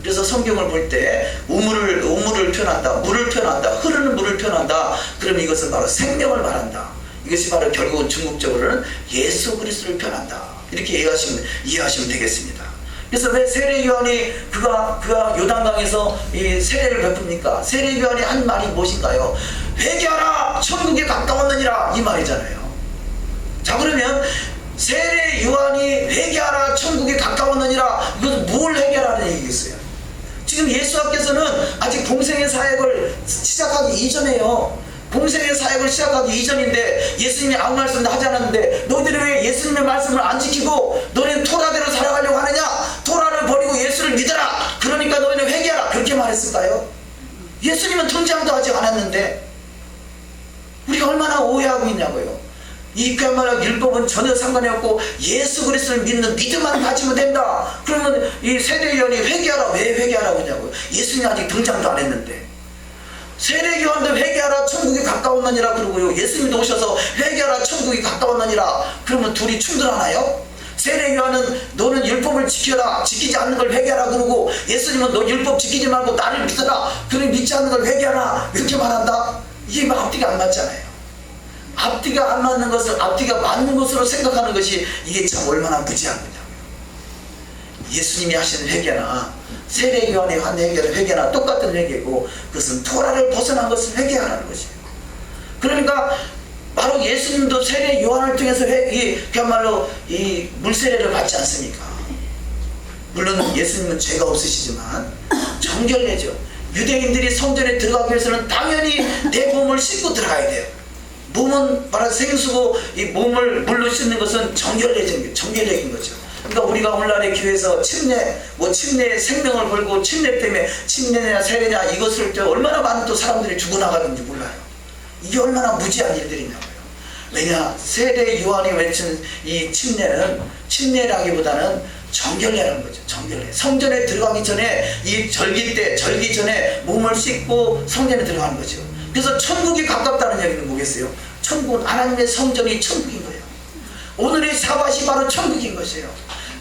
그래서 성경을 볼 때 우물을 표현한다, 물을 표현한다, 흐르는 물을 표현한다. 그러면 이것은 바로 생명을 말한다. 이것이 바로 결국은 중국적으로는 예수 그리스도를 표현한다. 이렇게 이해하시면 되겠습니다. 그래서 왜 세례 요한이 그가 요단강에서 이 세례를 베풉니까? 세례 요한이 한 말이 무엇인가요? 회개하라, 천국에 가까웠느니라, 이 말이잖아요. 자, 그러면 세례 요한이 회개하라, 천국에 가까웠느니라, 이것은 뭘 회개하라는 얘기겠어요? 지금 예수님께서는 아직 공생의 사역을 시작하기 이전에요. 공생의 사역을 시작하기 이전인데 예수님이 아무 말씀도 하지 않았는데 너희들이 왜 예수님의 말씀을 안 지키고 너희는 토라대로 살아가려고 하느냐? 토라를 버리고 예수를 믿어라. 그러니까 너희는 회개하라. 그렇게 말했을까요? 예수님은 등장도 하지 않았는데 우리가 얼마나 오해하고 있냐고요. 이 그야말로 율법은 전혀 상관이 없고 예수 그리스도를 믿는 믿음만 가지면 된다. 그러면 이 세례요한이 회개하라. 왜 회개하라고 하냐고요. 예수님이 아직 등장도 안 했는데 세례요한도 회개하라, 천국이 가까웠느니라 그러고요. 예수님도 오셔서 회개하라, 천국이 가까웠느니라. 그러면 둘이 충돌하나요? 세례요한은 너는 율법을 지켜라, 지키지 않는 걸 회개하라 그러고, 예수님은 너 율법 지키지 말고 나를 믿어라, 그를 믿지 않는 걸 회개하라, 이렇게 말한다? 이게 앞뒤가 안 맞잖아요. 앞뒤가 안 맞는 것을 앞뒤가 맞는 것으로 생각하는 것이 이게 참 얼마나 무지한 거냐고요. 예수님이 하시는 회개나 세례 요한의 한 회개나 똑같은 회개고, 그것은 토라를 벗어난 것을 회개하라는 것이에요. 그러니까 바로 예수님도 세례 요한을 통해서 그야말로 이 물세례를 받지 않습니까? 물론 예수님은 죄가 없으시지만 정결례죠. 유대인들이 성전에 들어가기 위해서는 당연히 내 몸을 씻고 들어가야 돼요. 몸은 말하자면 생수고 이 몸을 물로 씻는 것은 정결례인 거죠. 그러니까 우리가 오늘날의 교회에서 침례에 생명을 걸고 침례 때문에 침례냐 세례냐 이것을 또 얼마나 많은 또 사람들이 죽어나가는지 몰라요. 이게 얼마나 무지한 일들이냐고요. 왜냐, 세례 요한이 외친 이 침례라기보다는 정결례라는 거죠. 정결례. 성전에 들어가기 전에 이 절기 전에 몸을 씻고 성전에 들어가는 거죠. 그래서 천국이 가깝다는 얘기는 뭐겠어요? 천국은 하나님의 성전이 천국인 거예요. 오늘의 샤밧이 바로 천국인 것이에요.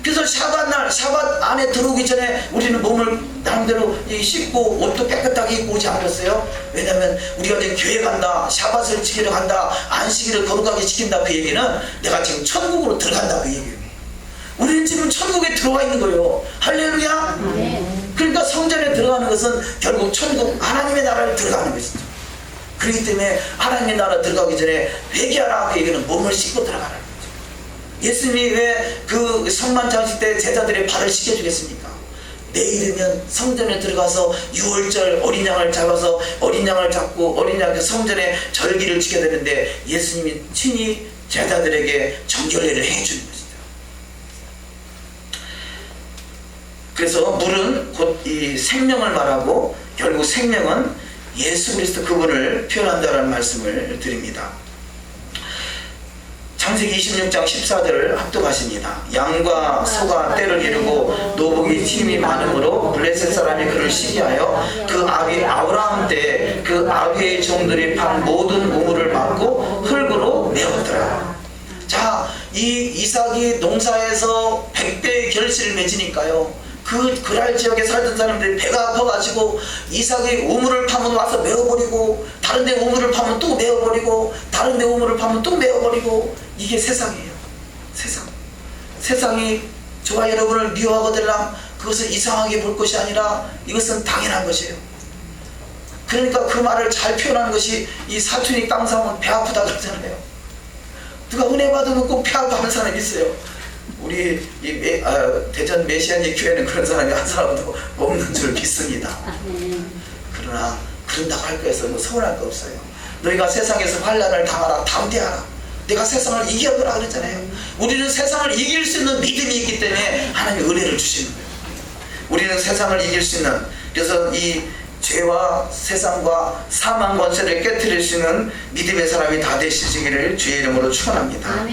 그래서 샤밧 안에 들어오기 전에 우리는 몸을 나름대로 씻고 옷도 깨끗하게 입고 오지 않았어요? 왜냐하면 우리가 지금 교회 간다, 샤밧을 지키러 간다, 안식일을 거룩하게 지킨다, 그 얘기는 내가 지금 천국으로 들어간다, 그 얘기예요. 우리는 지금 천국에 들어와 있는 거예요. 할렐루야. 그러니까 성전에 들어가는 것은 결국 천국 하나님의 나라를 들어가는 것이죠. 그렇기 때문에 하나님의 나라 들어가기 전에 회개하라, 그 얘기는 몸을 씻고 들어가라는 거죠. 예수님이 왜 그 성만 장식 때 제자들의 발을 씻겨주겠습니까? 내일이면 성전에 들어가서 유월절 어린 양을 잡아서 어린 양을 잡고 어린 양 그 성전에 절기를 지켜야 되는데 예수님이 친히 제자들에게 정결례를 해주는 것이죠. 그래서 물은 곧 이 생명을 말하고 결국 생명은 예수 그리스도 그분을 표현한다는 말씀을 드립니다. 창세기 26장 14절을 합독하십니다. 양과 소가 때를 이루고 노복이 힘이 많으므로 블레셋 사람이 그를 시기하여 그 아비 아브라함 때 그 아비의 종들이 판 모든 우물을 막고 흙으로 메웠더라. 자, 이 이삭이 농사에서 100배의 결실을 맺으니까요, 그 그랄 지역에 살던 사람들이 배가 아파가지고 이삭이 우물을 파면 와서 메워버리고, 다른데 우물을 파면 또 메워버리고, 다른데 우물을 파면 또 메워버리고, 이게 세상이에요. 세상이 저와 여러분을 미워하거들랑 그것을 이상하게 볼 것이 아니라 이것은 당연한 것이에요. 그러니까 그 말을 잘 표현하는 것이, 이 사촌이 땅 사면 배 아프다 그러잖아요. 누가 은혜 받으면 꼭 배 아파하는 사람이 있어요. 우리 대전 메시아니 교회는 그런 사람이 한 사람도 없는 줄 믿습니다. 그러나 그런다고 할 거에서 뭐 서운할 거 없어요. 너희가 세상에서 환난을 당하라, 담대하라. 내가 세상을 이겨보라 그랬잖아요. 우리는 세상을 이길 수 있는 믿음이 있기 때문에 하나님이 은혜를 주시는 거예요. 우리는 세상을 이길 수 있는, 그래서 이 죄와 세상과 사망 권세를 깨뜨릴 수 있는 믿음의 사람이 다 되시기를 주의 이름으로 축원합니다.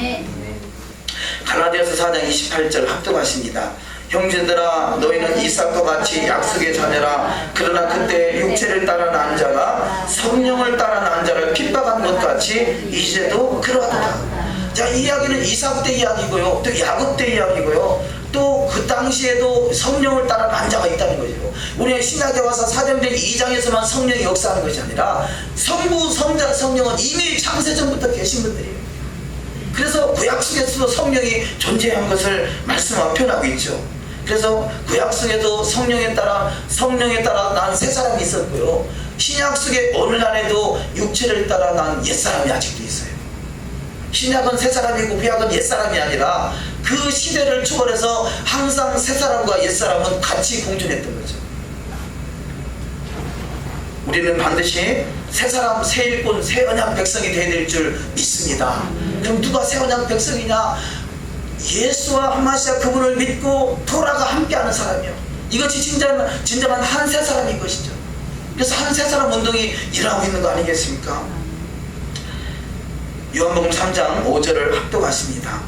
갈라디아서 4장 28절 합독하십니다. 형제들아, 너희는 이삭과 같이 약속의 자녀라. 그러나 그때 육체를 따라 난 자가 성령을 따라 난 자를 핍박한 것 같이 이제도 그러하도다. 자, 이 이야기는 이삭 때 이야기고요, 또 야곱 때 이야기고요, 또 그 당시에도 성령을 따라 난자가 있다는 거죠. 우리가 신약에 와서 사도행전 2장에서만 성령이 역사하는 것이 아니라 성부, 성자, 성령은 이미 창세전부터 계신 분들이에요. 그래서 구약 속에서도 성령이 존재한 것을 말씀하고 표현하고 있죠. 그래서 구약 속에도 성령에 따라 난 새 사람이 있었고요. 신약 속에 오늘날에도 육체를 따라 난 옛사람이 아직도 있어요. 신약은 새 사람이고 구약은 옛 사람이 아니라 그 시대를 초월해서 항상 새 사람과 옛 사람은 같이 공존했던 거죠. 우리는 반드시 새 사람, 새 일꾼, 새 언약 백성이 되어야 될 줄 믿습니다. 그럼 누가 새 언약 백성이냐? 예수와 하마시아 그분을 믿고 토라가 함께하는 사람이요. 이것이 진정한 한 새 사람인 것이죠. 그래서 한 새 사람 운동이 일어나고 있는 거 아니겠습니까? 요한복음 3장 5절을 합독하십니다.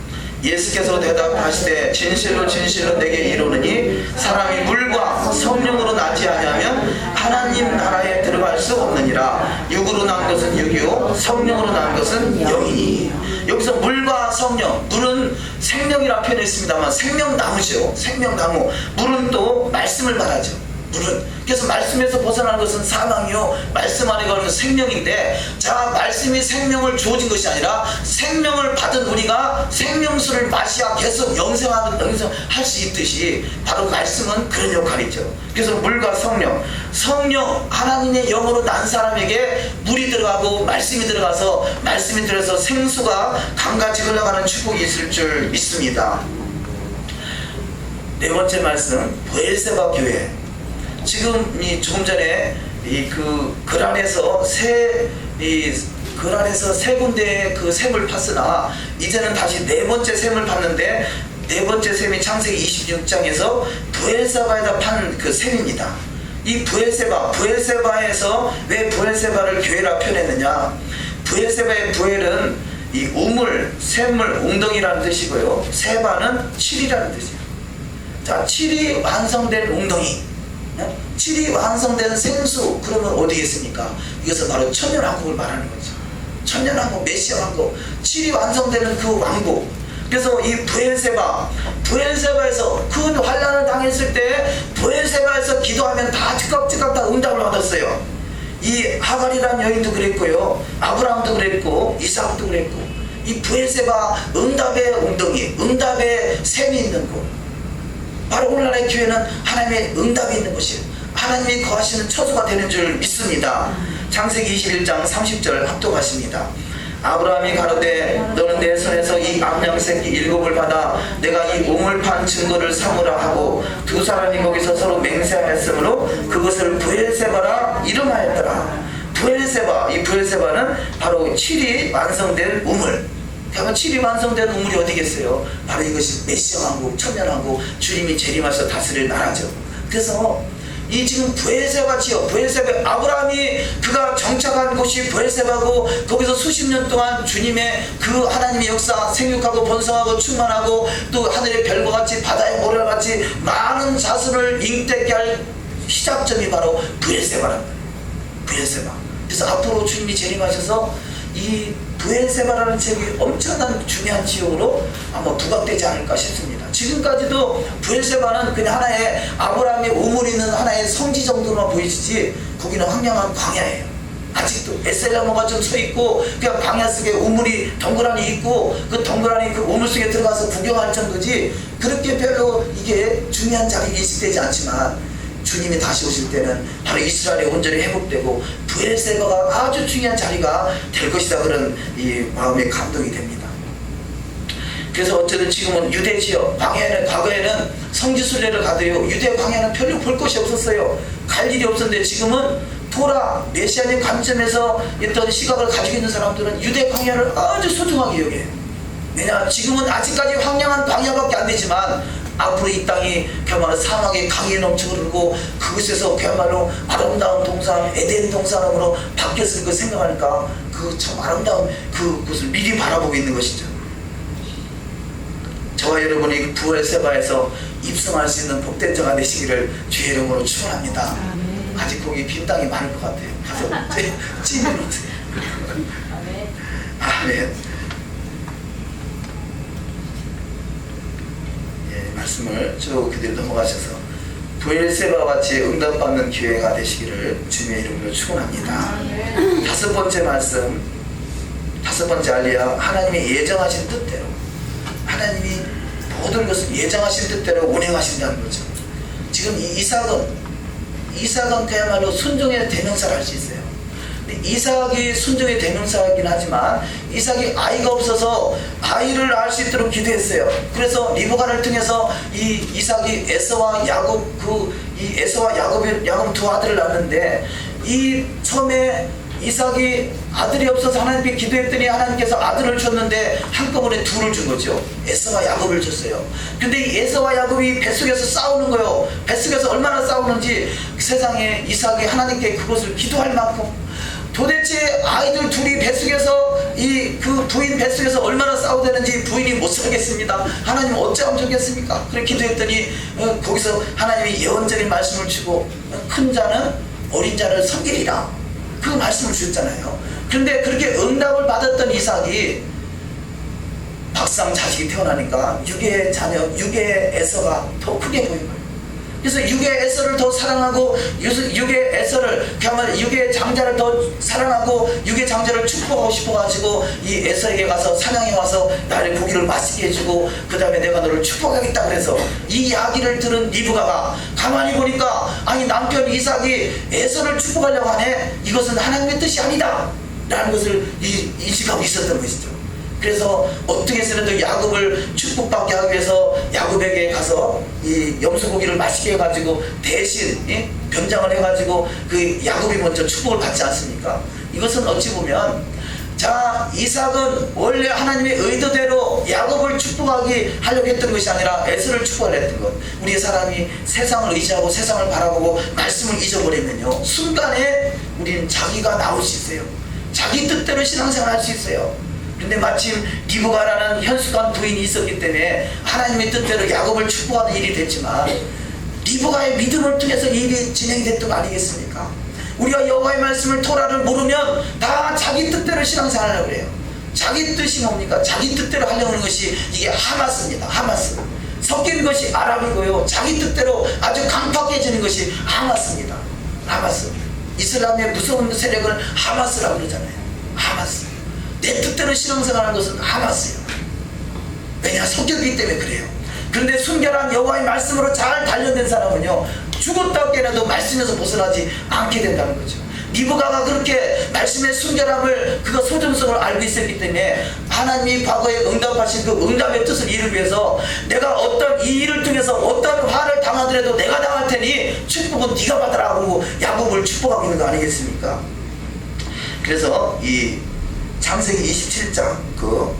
예수께서 대답하시되 진실로 진실로 내게 이르노니 사람이 물과 성령으로 나지 아니하면 하나님 나라에 들어갈 수 없느니라. 육으로 난 것은 육이요 성령으로 난 것은 영이니. 여기서 물과 성령, 물은 생명이라 표현했습니다만 생명나무죠. 생명나무. 물은 또 말씀을 말하죠. 물은. 그래서 말씀에서 벗어나는 것은 사망이요 말씀 안에 거하는 것은 생명인데, 자, 말씀이 생명을 주어진 것이 아니라 생명을 받은 우리가 생명수를 마시아 계속 영생할 수 있듯이 바로 말씀은 그런 역할이죠. 그래서 물과 성령 하나님의 영으로 난 사람에게 물이 들어가고 말씀이 들어가서 생수가 강같이 흘러가는 축복이 있을 줄 믿습니다. 네 번째 말씀, 브엘세바 교회. 지금 조금 전에 글 안에서 세 군데의 그 샘을 팠으나 이제는 다시 네 번째 샘을 팠는데, 네 번째 샘이 창세기 26장에서 브엘세바에다 판 그 샘입니다. 이 브엘세바에서 왜 브엘세바를 교회라 표현했느냐? 브엘세바의 부엘은 이 우물, 샘물, 웅덩이라는 뜻이고요. 세바는 7이라는 뜻이에요. 자, 7이 완성된 웅덩이, 7이 완성된 생수, 그러면 어디겠습니까? 이것은 바로 천년왕국을 말하는 거죠. 천년왕국, 메시아 왕국, 7이 완성되는 그 왕국. 그래서 이 브엘세바에서 큰 환난을 당했을 때 브엘세바에서 기도하면 다 즉각 다 응답을 받았어요. 이 하갈이라는 여인도 그랬고요, 아브라함도 그랬고, 이삭도 그랬고, 이 브엘세바 응답의 웅덩이, 응답의 샘이 있는 곳. 바로 오늘날의 교회는 하나님의 응답이 있는 곳이에요. 하나님이 거하시는 처소가 되는 줄 믿습니다. 창세기 21장 30절 합독하십니다. 아브라함이 가로되 너는 내 손에서 이 암양 새끼 7을 받아 내가 이 우물판 증거를 삼으라 하고, 두 사람이 거기서 서로 맹세하였으므로 그것을 브엘세바라 이름하였더라. 브엘세바, 이 브엘세바는 바로 7이 완성된 우물. 그러면 7이 완성된 우물이 어디겠어요? 바로 이것이 메시아 왕국, 천년왕국, 주님이 재림하셔서 다스릴 나라죠. 그래서 이 지금 브엘세바지요, 브엘세바, 아브라함이 그가 정착한 곳이 브엘세바고, 거기서 수십 년 동안 주님의 그 하나님의 역사 생육하고 번성하고 충만하고 또 하늘의 별과 같이 바다의 모래와 같이 많은 자손을 잉태케 할 시작점이 바로 브엘세바랍니다. 브엘세바. 그래서 앞으로 주님이 재림하셔서 이 브엘세바라는 지역이 엄청난 중요한 지역으로 아마 부각되지 않을까 싶습니다. 지금까지도 브엘세바는 그냥 하나의 아브라함의 우물이 있는 하나의 성지 정도로만 보이지, 거기는 황량한 광야예요. 아직도 에셀나무가 좀 서있고 그냥 광야 속에 우물이 덩그러니 있고, 그 덩그러니 그 우물 속에 들어가서 구경할 정도지 그렇게 별로 이게 중요한 자리에 인식되지 않지만, 주님이 다시 오실 때는 바로 이스라엘이 온전히 회복되고 브엘세바가 아주 중요한 자리가 될 것이다, 그런 이 마음의 감동이 됩니다. 그래서 어쨌든 지금은 유대 지역, 과거에는 성지순례를 가도요, 유대 광야는 별로 볼 것이 없었어요. 갈 일이 없었는데 지금은 토라, 메시아의 관점에서 어떤 시각을 가지고 있는 사람들은 유대 광야를 아주 소중하게 여겨요. 왜냐, 지금은 아직까지 황량한 광야밖에 안 되지만 앞으로 이 땅이 그야말로 사막의 강이 넘쳐 흐르고 그곳에서 그야말로 아름다운 동산, 에덴 동산으로 바뀌었을 거 생각하니까 그 참 아름다운 그곳을 미리 바라보고 있는 것이죠. 저와 여러분이 브엘세바에서 입성할 수 있는 복된 자가 되시기를 주의 이름으로 축원합니다. 아직 거기 빈 땅이 많을 것 같아요. 가서 찜해놓으세요. 아멘. 말씀을 쭉 그대로 넘어가셔서 부엘세바와 같이 응답받는 기회가 되시기를 주님의 이름으로 축원합니다. 다섯 번째 말씀, 다섯 번째 알리야, 하나님이 예정하신 뜻대로, 하나님이 모든 것을 예정하신 뜻대로 운행하신다는 거죠. 지금 이삭은 그야말로 순종의 대명사를 할 수 있어요. 근데 이삭이 순종의 대명사이긴 하지만 이삭이 아이가 없어서 아이를 낳을 수 있도록 기도했어요. 그래서 리브가를 통해서 이 이삭이 에서와 야곱, 에서와 야곱 두 아들을 낳았는데, 이 처음에 이삭이 아들이 없어서 하나님께 기도했더니 하나님께서 아들을 줬는데 한꺼번에 둘을 준 거죠. 에서와 야곱을 줬어요. 근데 이 에서와 야곱이 뱃속에서 싸우는 거예요. 뱃속에서 얼마나 싸우는지 세상에 이삭이 하나님께 그것을 기도할 만큼, 도대체 아이들 둘이 뱃속에서 그 부인 뱃속에서 얼마나 싸우되는지 부인이 못 살겠습니다. 하나님 어찌하면 좋겠습니까? 그렇게 기도했더니 거기서 하나님이 예언적인 말씀을 주고 큰 자는 어린 자를 섬기리라, 그 말씀을 주셨잖아요. 그런데 그렇게 응답을 받았던 이삭이 막상 자식이 태어나니까 육의 에서가 더 크게 보인 거예요. 그래서 육의 에서를 더 사랑하고, 육의 에서를, 그야말로 육의 장자를 더 사랑하고 육의 장자를 축복하고 싶어가지고 이 에서에게 가서 사냥해 와서 나를 고기를 맛있게 해주고 그 다음에 내가 너를 축복하겠다 그래서 이 이야기를 들은 리브가가 가만히 보니까, 아니 남편 이삭이 에서를 축복하려고 하네, 이것은 하나님의 뜻이 아니다 라는 것을 인식하고 있었던 것이죠. 그래서 어떻게 해서든 야곱을 축복받게 하기 위해서 야곱에게 가서 이 염소고기를 맛있게 해가지고 대신 변장을 해가지고 그 야곱이 먼저 축복을 받지 않습니까? 이것은 어찌 보면, 자, 이삭은 원래 하나님의 의도대로 야곱을 축복하게 하려고 했던 것이 아니라 에서를 축복하려 했던 것. 우리의 사람이 세상을 의지하고 세상을 바라보고 말씀을 잊어버리면요, 순간에 우리는 자기가 나올 수 있어요. 자기 뜻대로 신앙생활 할 수 있어요. 근데 마침 리브가라는 현숙한 부인이 있었기 때문에 하나님의 뜻대로 야곱을 축복하는 일이 됐지만, 리브가의 믿음을 통해서 일이 진행이 됐던 거 아니겠습니까? 우리가 여호와의 말씀을, 토라를 모르면 다 자기 뜻대로 신앙생활을 하려고 해요. 자기 뜻이 뭡니까? 자기 뜻대로 하려고 하는 것이 이게 하마스입니다. 하마스. 섞인 것이 아랍이고요, 자기 뜻대로 아주 강팍해지는 것이 하마스입니다. 하마스. 이슬람의 무서운 세력을 하마스라고 그러잖아요. 하마스. 내 뜻대로 신앙생활하는 것은 하마스예요. 왜냐? 섞였기 때문에 그래요. 그런데 순결한 여호와의 말씀으로 잘 단련된 사람은요, 죽었다 깨어나도 말씀에서 벗어나지 않게 된다는 거죠. 리브가가 그렇게 말씀의 순결함을, 그거 소중성을 알고 있었기 때문에 하나님이 과거에 응답하신 그 응답의 뜻을 이루기 위해서, 내가 어떤 이 일을 통해서 어떤 화를 당하더라도 내가 당할 테니 축복은 네가 받아라 하고 야곱을 축복하고 있는 거 아니겠습니까? 그래서 이 창세기 27장 그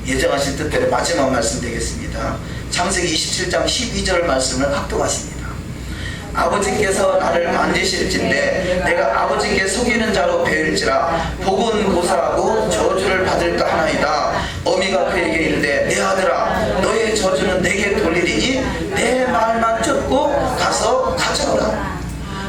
예정하신 뜻대로 마지막 말씀 되겠습니다. 창세기 27장 12절 말씀을 합독하십니다. 아버지께서 나를 만드실진데 내가 아버지께 속이는 자로 배울지라 복은 고사하고 저주를 받을까 하나이다. 어미가 그에게 이르되 내 아들아 너의 저주는 내게 돌리리니 내 말만 쫓고 가서 가져오라.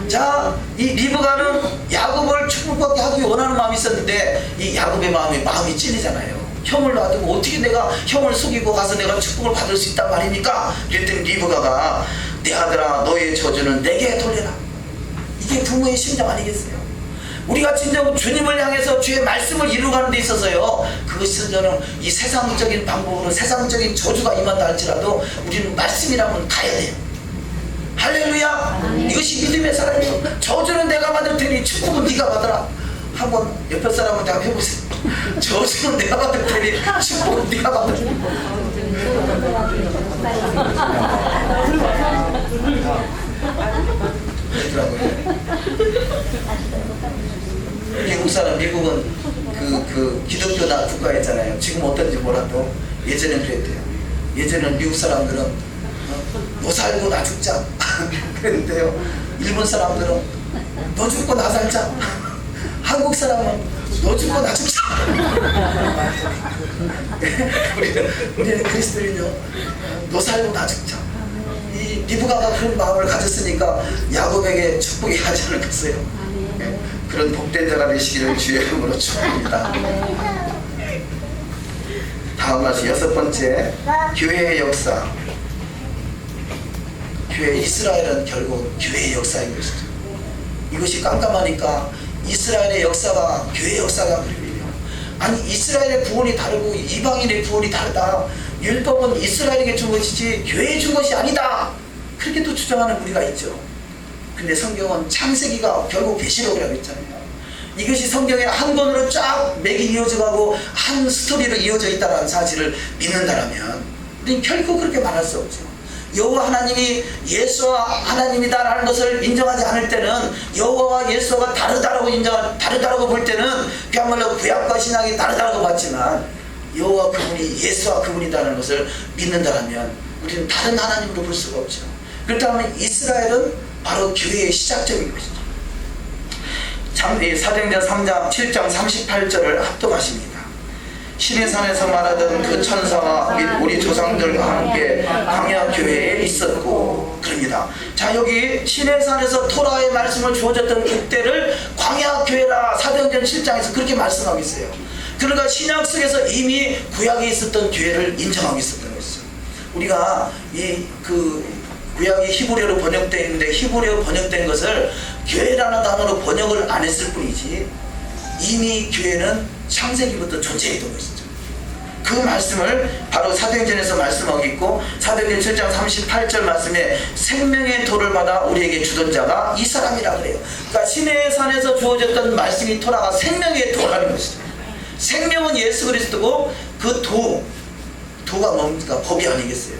자, 이 리브가는 야곱을 축복받게 하기 원하는 마음이 있었는데 이 야곱의 마음이 찔리잖아요. 형을 놔두고 어떻게 내가 형을 속이고 가서 내가 축복을 받을 수 있단 말입니까? 그랬더니 리브가가 내 아들아 너의 저주는 내게 돌려라. 이게 부모의 심정 아니겠어요? 우리가 진정 주님을 향해서 주의 말씀을 이루어가는 데 있어서요, 그것은 저는 이 세상적인 방법으로 세상적인 저주가 임한다 할지라도 우리는 말씀이라면 가야 돼요. 할렐루야. 이것이 믿음의 사람이요. 저주는 내가 받을 테니 축복은 네가 받아라. 한번 옆에 사람한테 한번 해보세요. 저주는 내가 받을 테니 축복은 네가 받아라. 미국 사람, 미국은 그 기독교나 국가였잖아요. 지금 어떤지 몰라도 예전엔 그랬대요. 예전엔 미국 사람들은 너 살고 나 죽자 그랬는데요, 일본 사람들은 너 죽고 나 살자, 한국 사람은 너 죽고 나 죽자. 우리는 그리스도인요, 너 살고 나 죽자. 이 리브가가 그런 마음을 가졌으니까 야곱에게 축복이 하지 않을겠어요. 그런 복된 자가 되시기를 주의 이름으로 축복합니다. 다음 말씀 여섯 번째, 교회의 역사. 교회 이스라엘은 결국 교회의 역사인 것이죠. 이것이 깜깜하니까 이스라엘의 역사가 교회의 역사가 그래요. 아니 이스라엘의 구원이 다르고 이방인의 구원이 다르다. 율법은 이스라엘에게 준 것이지 교회에 준 것이 아니다. 그렇게 또 주장하는 우리가 있죠. 근데 성경은 창세기가 결국 계시록이라고 했잖아요. 이것이 성경의 한 권으로 쫙 맥이 이어져가고 한 스토리로 이어져 있다는 사실을 믿는다면 우리는 결코 그렇게 말할 수 없죠. 여호와 하나님이 예수와 하나님이다라는 것을 인정하지 않을 때는 여호와와 예수가 다르다라고 볼 때는 그야말로 구약과 신약이 다르다고 봤지만 여호와 그분이 예수와 그분이다라는 것을 믿는다면 우리는 다른 하나님으로 볼 수가 없죠. 그렇다면 이스라엘은 바로 교회의 시작점인 것이죠. 사도행전 3장 7장 38절을 합독하십니다. 시내산에서 말하던 그 천사가 및 우리 조상들과 함께 광야 교회에 있었고 그럽니다. 자, 여기 시내산에서 토라의 말씀을 주어졌던 그때를 광야 교회라 사도행전 7장에서 그렇게 말씀하고 있어요. 그러니까 신약 속에서 이미 구약에 있었던 교회를 인정하고 있었던 것이죠. 우리가 구약이 히브리어로 번역되어 있는데 히브리어로 번역된 것을 교회라는 단어로 번역을 안 했을 뿐이지 이미 교회는 창세기부터 존재했던 것이죠. 그 말씀을 바로 사도행전에서 말씀하고 있고 사도행전 7장 38절 말씀에 생명의 도를 받아 우리에게 주던 자가 이 사람이라 그래요. 그러니까 시내산에서 주어졌던 말씀이 토라가 생명의 도라는 것이죠. 생명은 예수 그리스도고 그 도가 뭡니까? 법이 아니겠어요.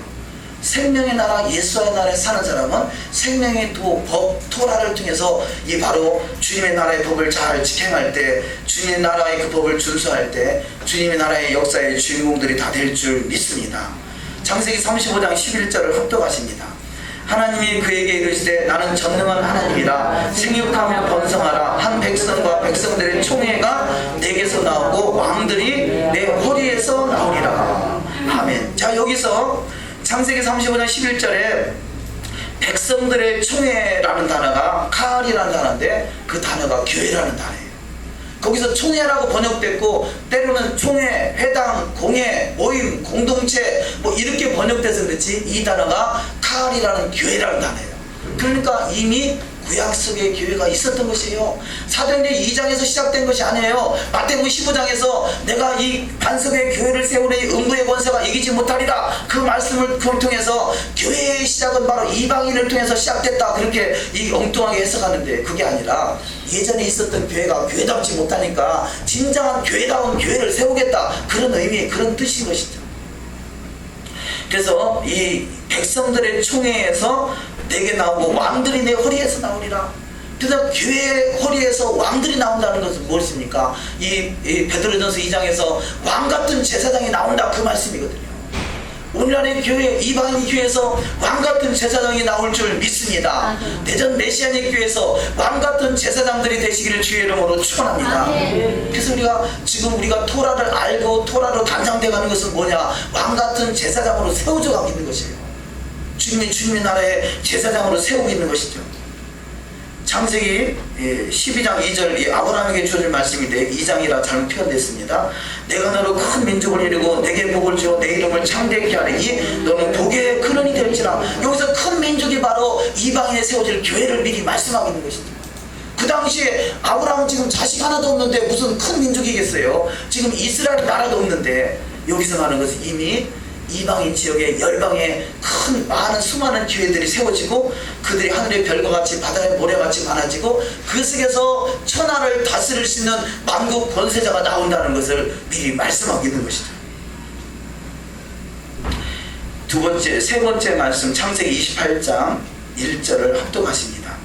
생명의 나라 예수의 나라에 사는 사람은 생명의 법 토라를 통해서 이 바로 주님의 나라의 법을 잘 직행할 때 주님의 나라의 그 법을 준수할 때 주님의 나라의 역사의 주인공들이 다 될 줄 믿습니다. 창세기 35장 11절을 합독하십니다. 하나님이 그에게 이르시되 나는 전능한 하나님이라 생육하며 번성하라. 한 백성과 백성들의 총회가 내게서 나오고 왕들이 내 허리에서 나오리라. 아멘. 자, 여기서 창세기 35장 11절에 백성들의 총회라는 단어가 칼이라는 단어인데 그 단어가 교회라는 단어예요. 거기서 총회라고 번역됐고 때로는 총회, 회당, 공회, 모임, 공동체 뭐 이렇게 번역돼서 그렇지 이 단어가 칼이라는 교회라는 단어예요. 그러니까 이미 구약 속에 교회가 있었던 것이에요. 사도행전 2장에서 시작된 것이 아니에요. 마태복음 15장에서 내가 이 반석의 교회를 세우니 음부의 권세가 이기지 못하리라 그 말씀을 통해서 교회의 시작은 바로 이방인을 통해서 시작됐다 그렇게 이 엉뚱하게 해석하는데 그게 아니라 예전에 있었던 교회가 교회답지 못하니까 진정한 교회다운 교회를 세우겠다 그런 의미 그런 뜻인 것이죠. 그래서 이 백성들의 총회에서 내게 나오고 왕들이 내 허리에서 나오리라. 그래서 교회의 허리에서 왕들이 나온다는 것은 무엇입니까? 이 베드로전서 2장에서 왕같은 제사장이 나온다 그 말씀이거든요. 오늘날의 교회 이방인 교회에서 왕같은 제사장이 나올 줄 믿습니다. 대전 메시아닉 교회에서 왕같은 제사장들이 되시기를 주의 이름으로 축원합니다. 그래서 우리가 토라를 알고 토라로 단장돼 가는 것은 뭐냐? 왕같은 제사장으로 세워져 가고 있는 것이에요. 주님의 나라의 제사장으로 세우고 있는 것이죠. 창세기 12장 2절 아브라함에게 주어질 말씀인데 2장이라 잘못 표현됐습니다. 내가 너로 큰 민족을 이루고 내게 복을 주어 내 이름을 창대케 하리니 너는 복의 근원이 될지라. 여기서 큰 민족이 바로 이방인에 세워질 교회를 미리 말씀하고 있는 것이죠. 그 당시에 아브라함은 지금 자식 하나도 없는데 무슨 큰 민족이겠어요. 지금 이스라엘 나라도 없는데 여기서 말하는 것은 이미 이방인 지역에 열방에 많은 수많은 교회들이 세워지고 그들이 하늘의 별과 같이 바다의 모래같이 많아지고 그 속에서 천하를 다스릴 수 있는 만국 권세자가 나온다는 것을 미리 말씀하고 있는 것이죠. 세 번째 말씀 창세기 28장 1절을 합독하십니다.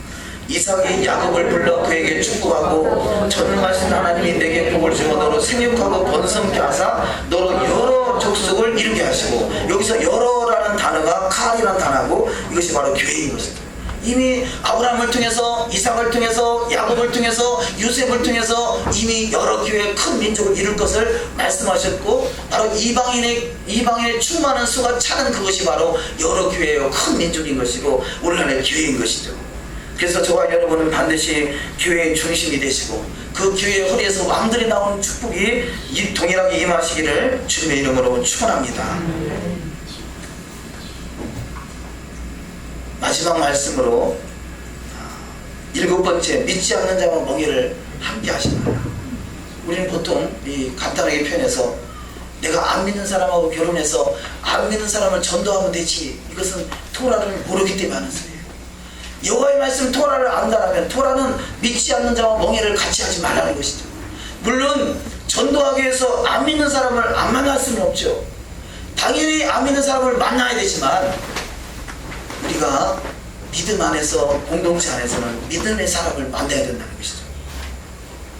이삭이 야곱을 불러 그에게 축복하고 전능하신 하나님이 내게 복을 주어 너로 생육하고 번성케 하사 너로 여러 족속을 이루게 하시고 여기서 여러라는 단어가 칼이라는 단어고 이것이 바로 교회인 것입니다. 이미 아브라함을 통해서 이삭을 통해서 야곱을 통해서 요셉을 통해서 이미 여러 교회의 큰 민족을 이룰 것을 말씀하셨고 바로 이방인의 충만한 수가 차는 그것이 바로 여러 교회의 큰 민족인 것이고 오늘날의 교회인 것이죠. 그래서 저와 여러분은 반드시 교회의 중심이 되시고 그 교회의 허리에서 왕들이 나오는 축복이 동일하게 임하시기를 주님의 이름으로 축원합니다. 마지막 말씀으로 일곱 번째, 믿지 않는 자와 멍에를 함께 하시라. 우리는 보통 이 간단하게 표현해서 내가 안 믿는 사람하고 결혼해서 안 믿는 사람을 전도하면 되지, 이것은 토라를 모르기 때문에 하는 소리예요. 여호와의 말씀 토라를 안다라면 토라는 믿지 않는 자와 멍에를 같이 하지 말라는 것이죠. 물론 전도하기 위해서 안 믿는 사람을 안 만날 수는 없죠. 당연히 안 믿는 사람을 만나야 되지만 우리가 믿음 안에서, 공동체 안에서는 믿음의 사람을 만나야 된다는 것이죠.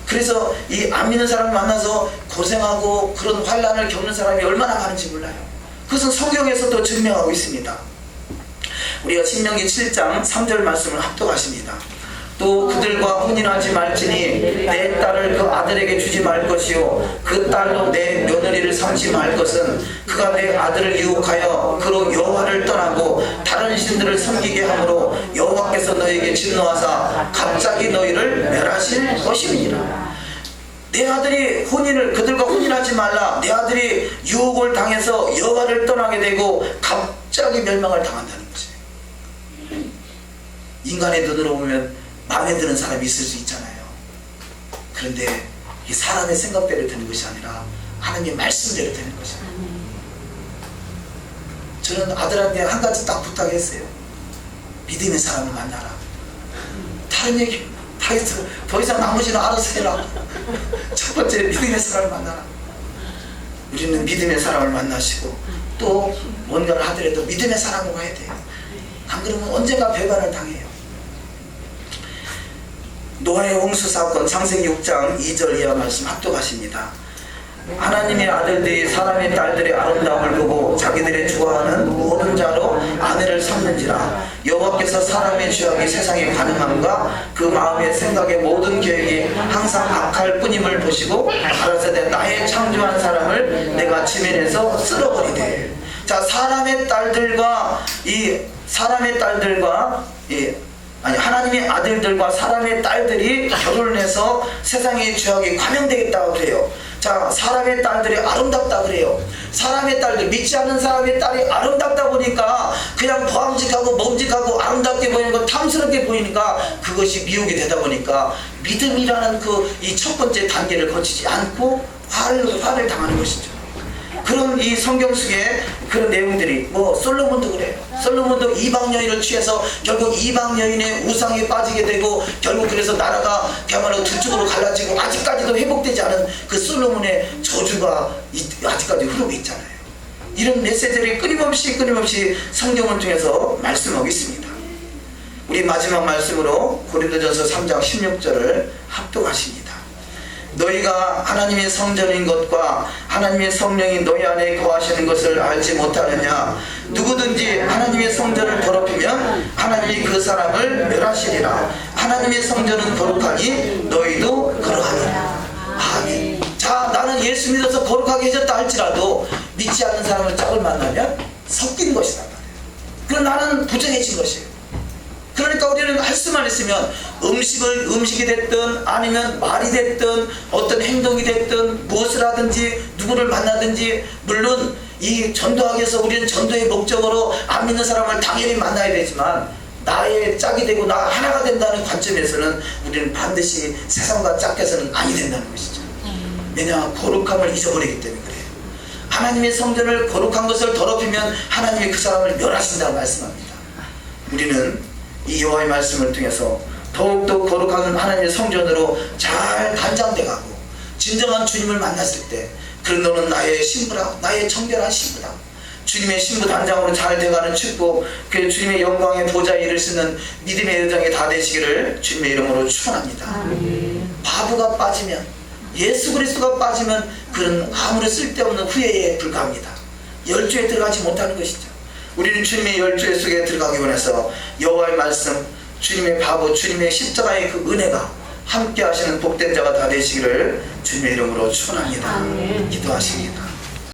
그래서 이 안 믿는 사람을 만나서 고생하고 그런 환난을 겪는 사람이 얼마나 많은지 몰라요. 그것은 성경에서도 증명하고 있습니다. 우리가 신명기 7장 3절 말씀을 합독하십니다. 또 그들과 혼인하지 말지니 내 딸을 그 아들에게 주지 말 것이요 그 딸로 내 며느리를 삼지 말 것은 그가 내 아들을 유혹하여 그로 여호와를 떠나고 다른 신들을 섬기게 하므로 여호와께서 너에게 진노하사 갑자기 너희를 멸하실 것임이니라. 내 아들이 그들과 혼인하지 말라. 내 아들이 유혹을 당해서 여호와를 떠나게 되고 갑자기 멸망을 당한다는 거지. 인간의 눈으로 보면 마음에 드는 사람이 있을 수 있잖아요. 그런데 이 사람의 생각대로 되는 것이 아니라 하나님의 말씀대로 되는 것이에요. 저는 아들한테 한 가지 딱 부탁했어요. 믿음의 사람을 만나라. 다른 얘기 다 했어. 더 이상 나머지는 알아서 해라. 첫 번째, 믿음의 사람을 만나라. 우리는 믿음의 사람을 만나시고 또 뭔가를 하더라도 믿음의 사람으로 해야 돼요. 안 그러면 언젠가 배반을 당해요. 노아의 홍수 사건 창세기 6장 2절 이하 말씀 합독하십니다. 하나님의 아들들이 사람의 딸들의 아름다움을 보고 자기들의 좋아하는 모든 자로 아내를 삼는지라. 여호와께서 사람의 죄악이 세상에 가능함과 그 마음의 생각의 모든 계획이 항상 악할 뿐임을 보시고 가라사대 나의 창조한 사람을 내가 지면에서 쓸어버리되. 자, 하나님의 아들들과 사람의 딸들이 결혼해서 세상의 죄악이 감형되겠다고 그래요. 자, 사람의 딸들이 아름답다 그래요. 사람의 딸들, 믿지 않는 사람의 딸이 아름답다 보니까 그냥 보암직하고 먹직하고 아름답게 보이는 거, 탐스럽게 보이니까 그것이 미혹이 되다 보니까 믿음이라는 이 첫 번째 단계를 거치지 않고 화를 당하는 것이죠. 그런 이 성경 속에 그런 내용들이 솔로몬도 그래요. 솔로몬도 이방 여인을 취해서 결국 이방 여인의 우상에 빠지게 되고 결국 그래서 나라가 그야말로 두 쪽으로 갈라지고 아직까지도 회복되지 않은 그 솔로몬의 저주가 아직까지 흐르고 있잖아요. 이런 메시지들이 끊임없이 성경을 통해서 말씀하고 있습니다. 우리 마지막 말씀으로 고린도전서 3장 16절을 합독하십니다. 너희가 하나님의 성전인 것과 하나님의 성령이 너희 안에 거하시는 것을 알지 못하느냐. 누구든지 하나님의 성전을 더럽히면 하나님이 그 사람을 멸하시리라. 하나님의 성전은 거룩하니 너희도 거룩하니라. 아멘. 자, 나는 예수 믿어서 거룩하게 해줬다 할지라도 믿지 않는 사람을 짝을 만나면 섞인 것이란 말이에요. 그럼 나는 부정해진 것이에요. 그러니까 우리는 할 수만 있으면 음식이 됐든 아니면 말이 됐든 어떤 행동이 됐든 무엇을 하든지 누구를 만나든지, 물론 이 전도하기 위해서 우리는 전도의 목적으로 안 믿는 사람을 당연히 만나야 되지만 나의 짝이 되고 나 하나가 된다는 관점에서는 우리는 반드시 세상과 짝해서는 아니 된다는 것이죠. 왜냐, 거룩함을 잊어버리기 때문에 그래요. 하나님의 성전을 거룩한 것을 더럽히면 하나님이 그 사람을 멸하신다고 말씀합니다. 우리는 이 여호와의 말씀을 통해서 더욱더 거룩한 하나님의 성전으로 잘 단장돼가고 진정한 주님을 만났을 때, 그런 너는 나의 신부라, 나의 정결한 신부다, 주님의 신부 단장으로 잘 돼가는 축복, 그 주님의 영광의 보좌에 이를 수 있는 믿음의 여정이 다 되시기를 주님의 이름으로 축원합니다. 바보가 빠지면, 예수 그리스도가 빠지면 그런 아무런 쓸데없는 후회에 불과합니다. 열조에 들어가지 못하는 것이죠. 우리는 주님의 열조 속에 들어가기 원해서 여호와의 말씀, 주님의 바보, 주님의 십자가의 그 은혜가 함께 하시는 복된 자가 다 되시기를 주님의 이름으로 축원합니다. 기도하십니다.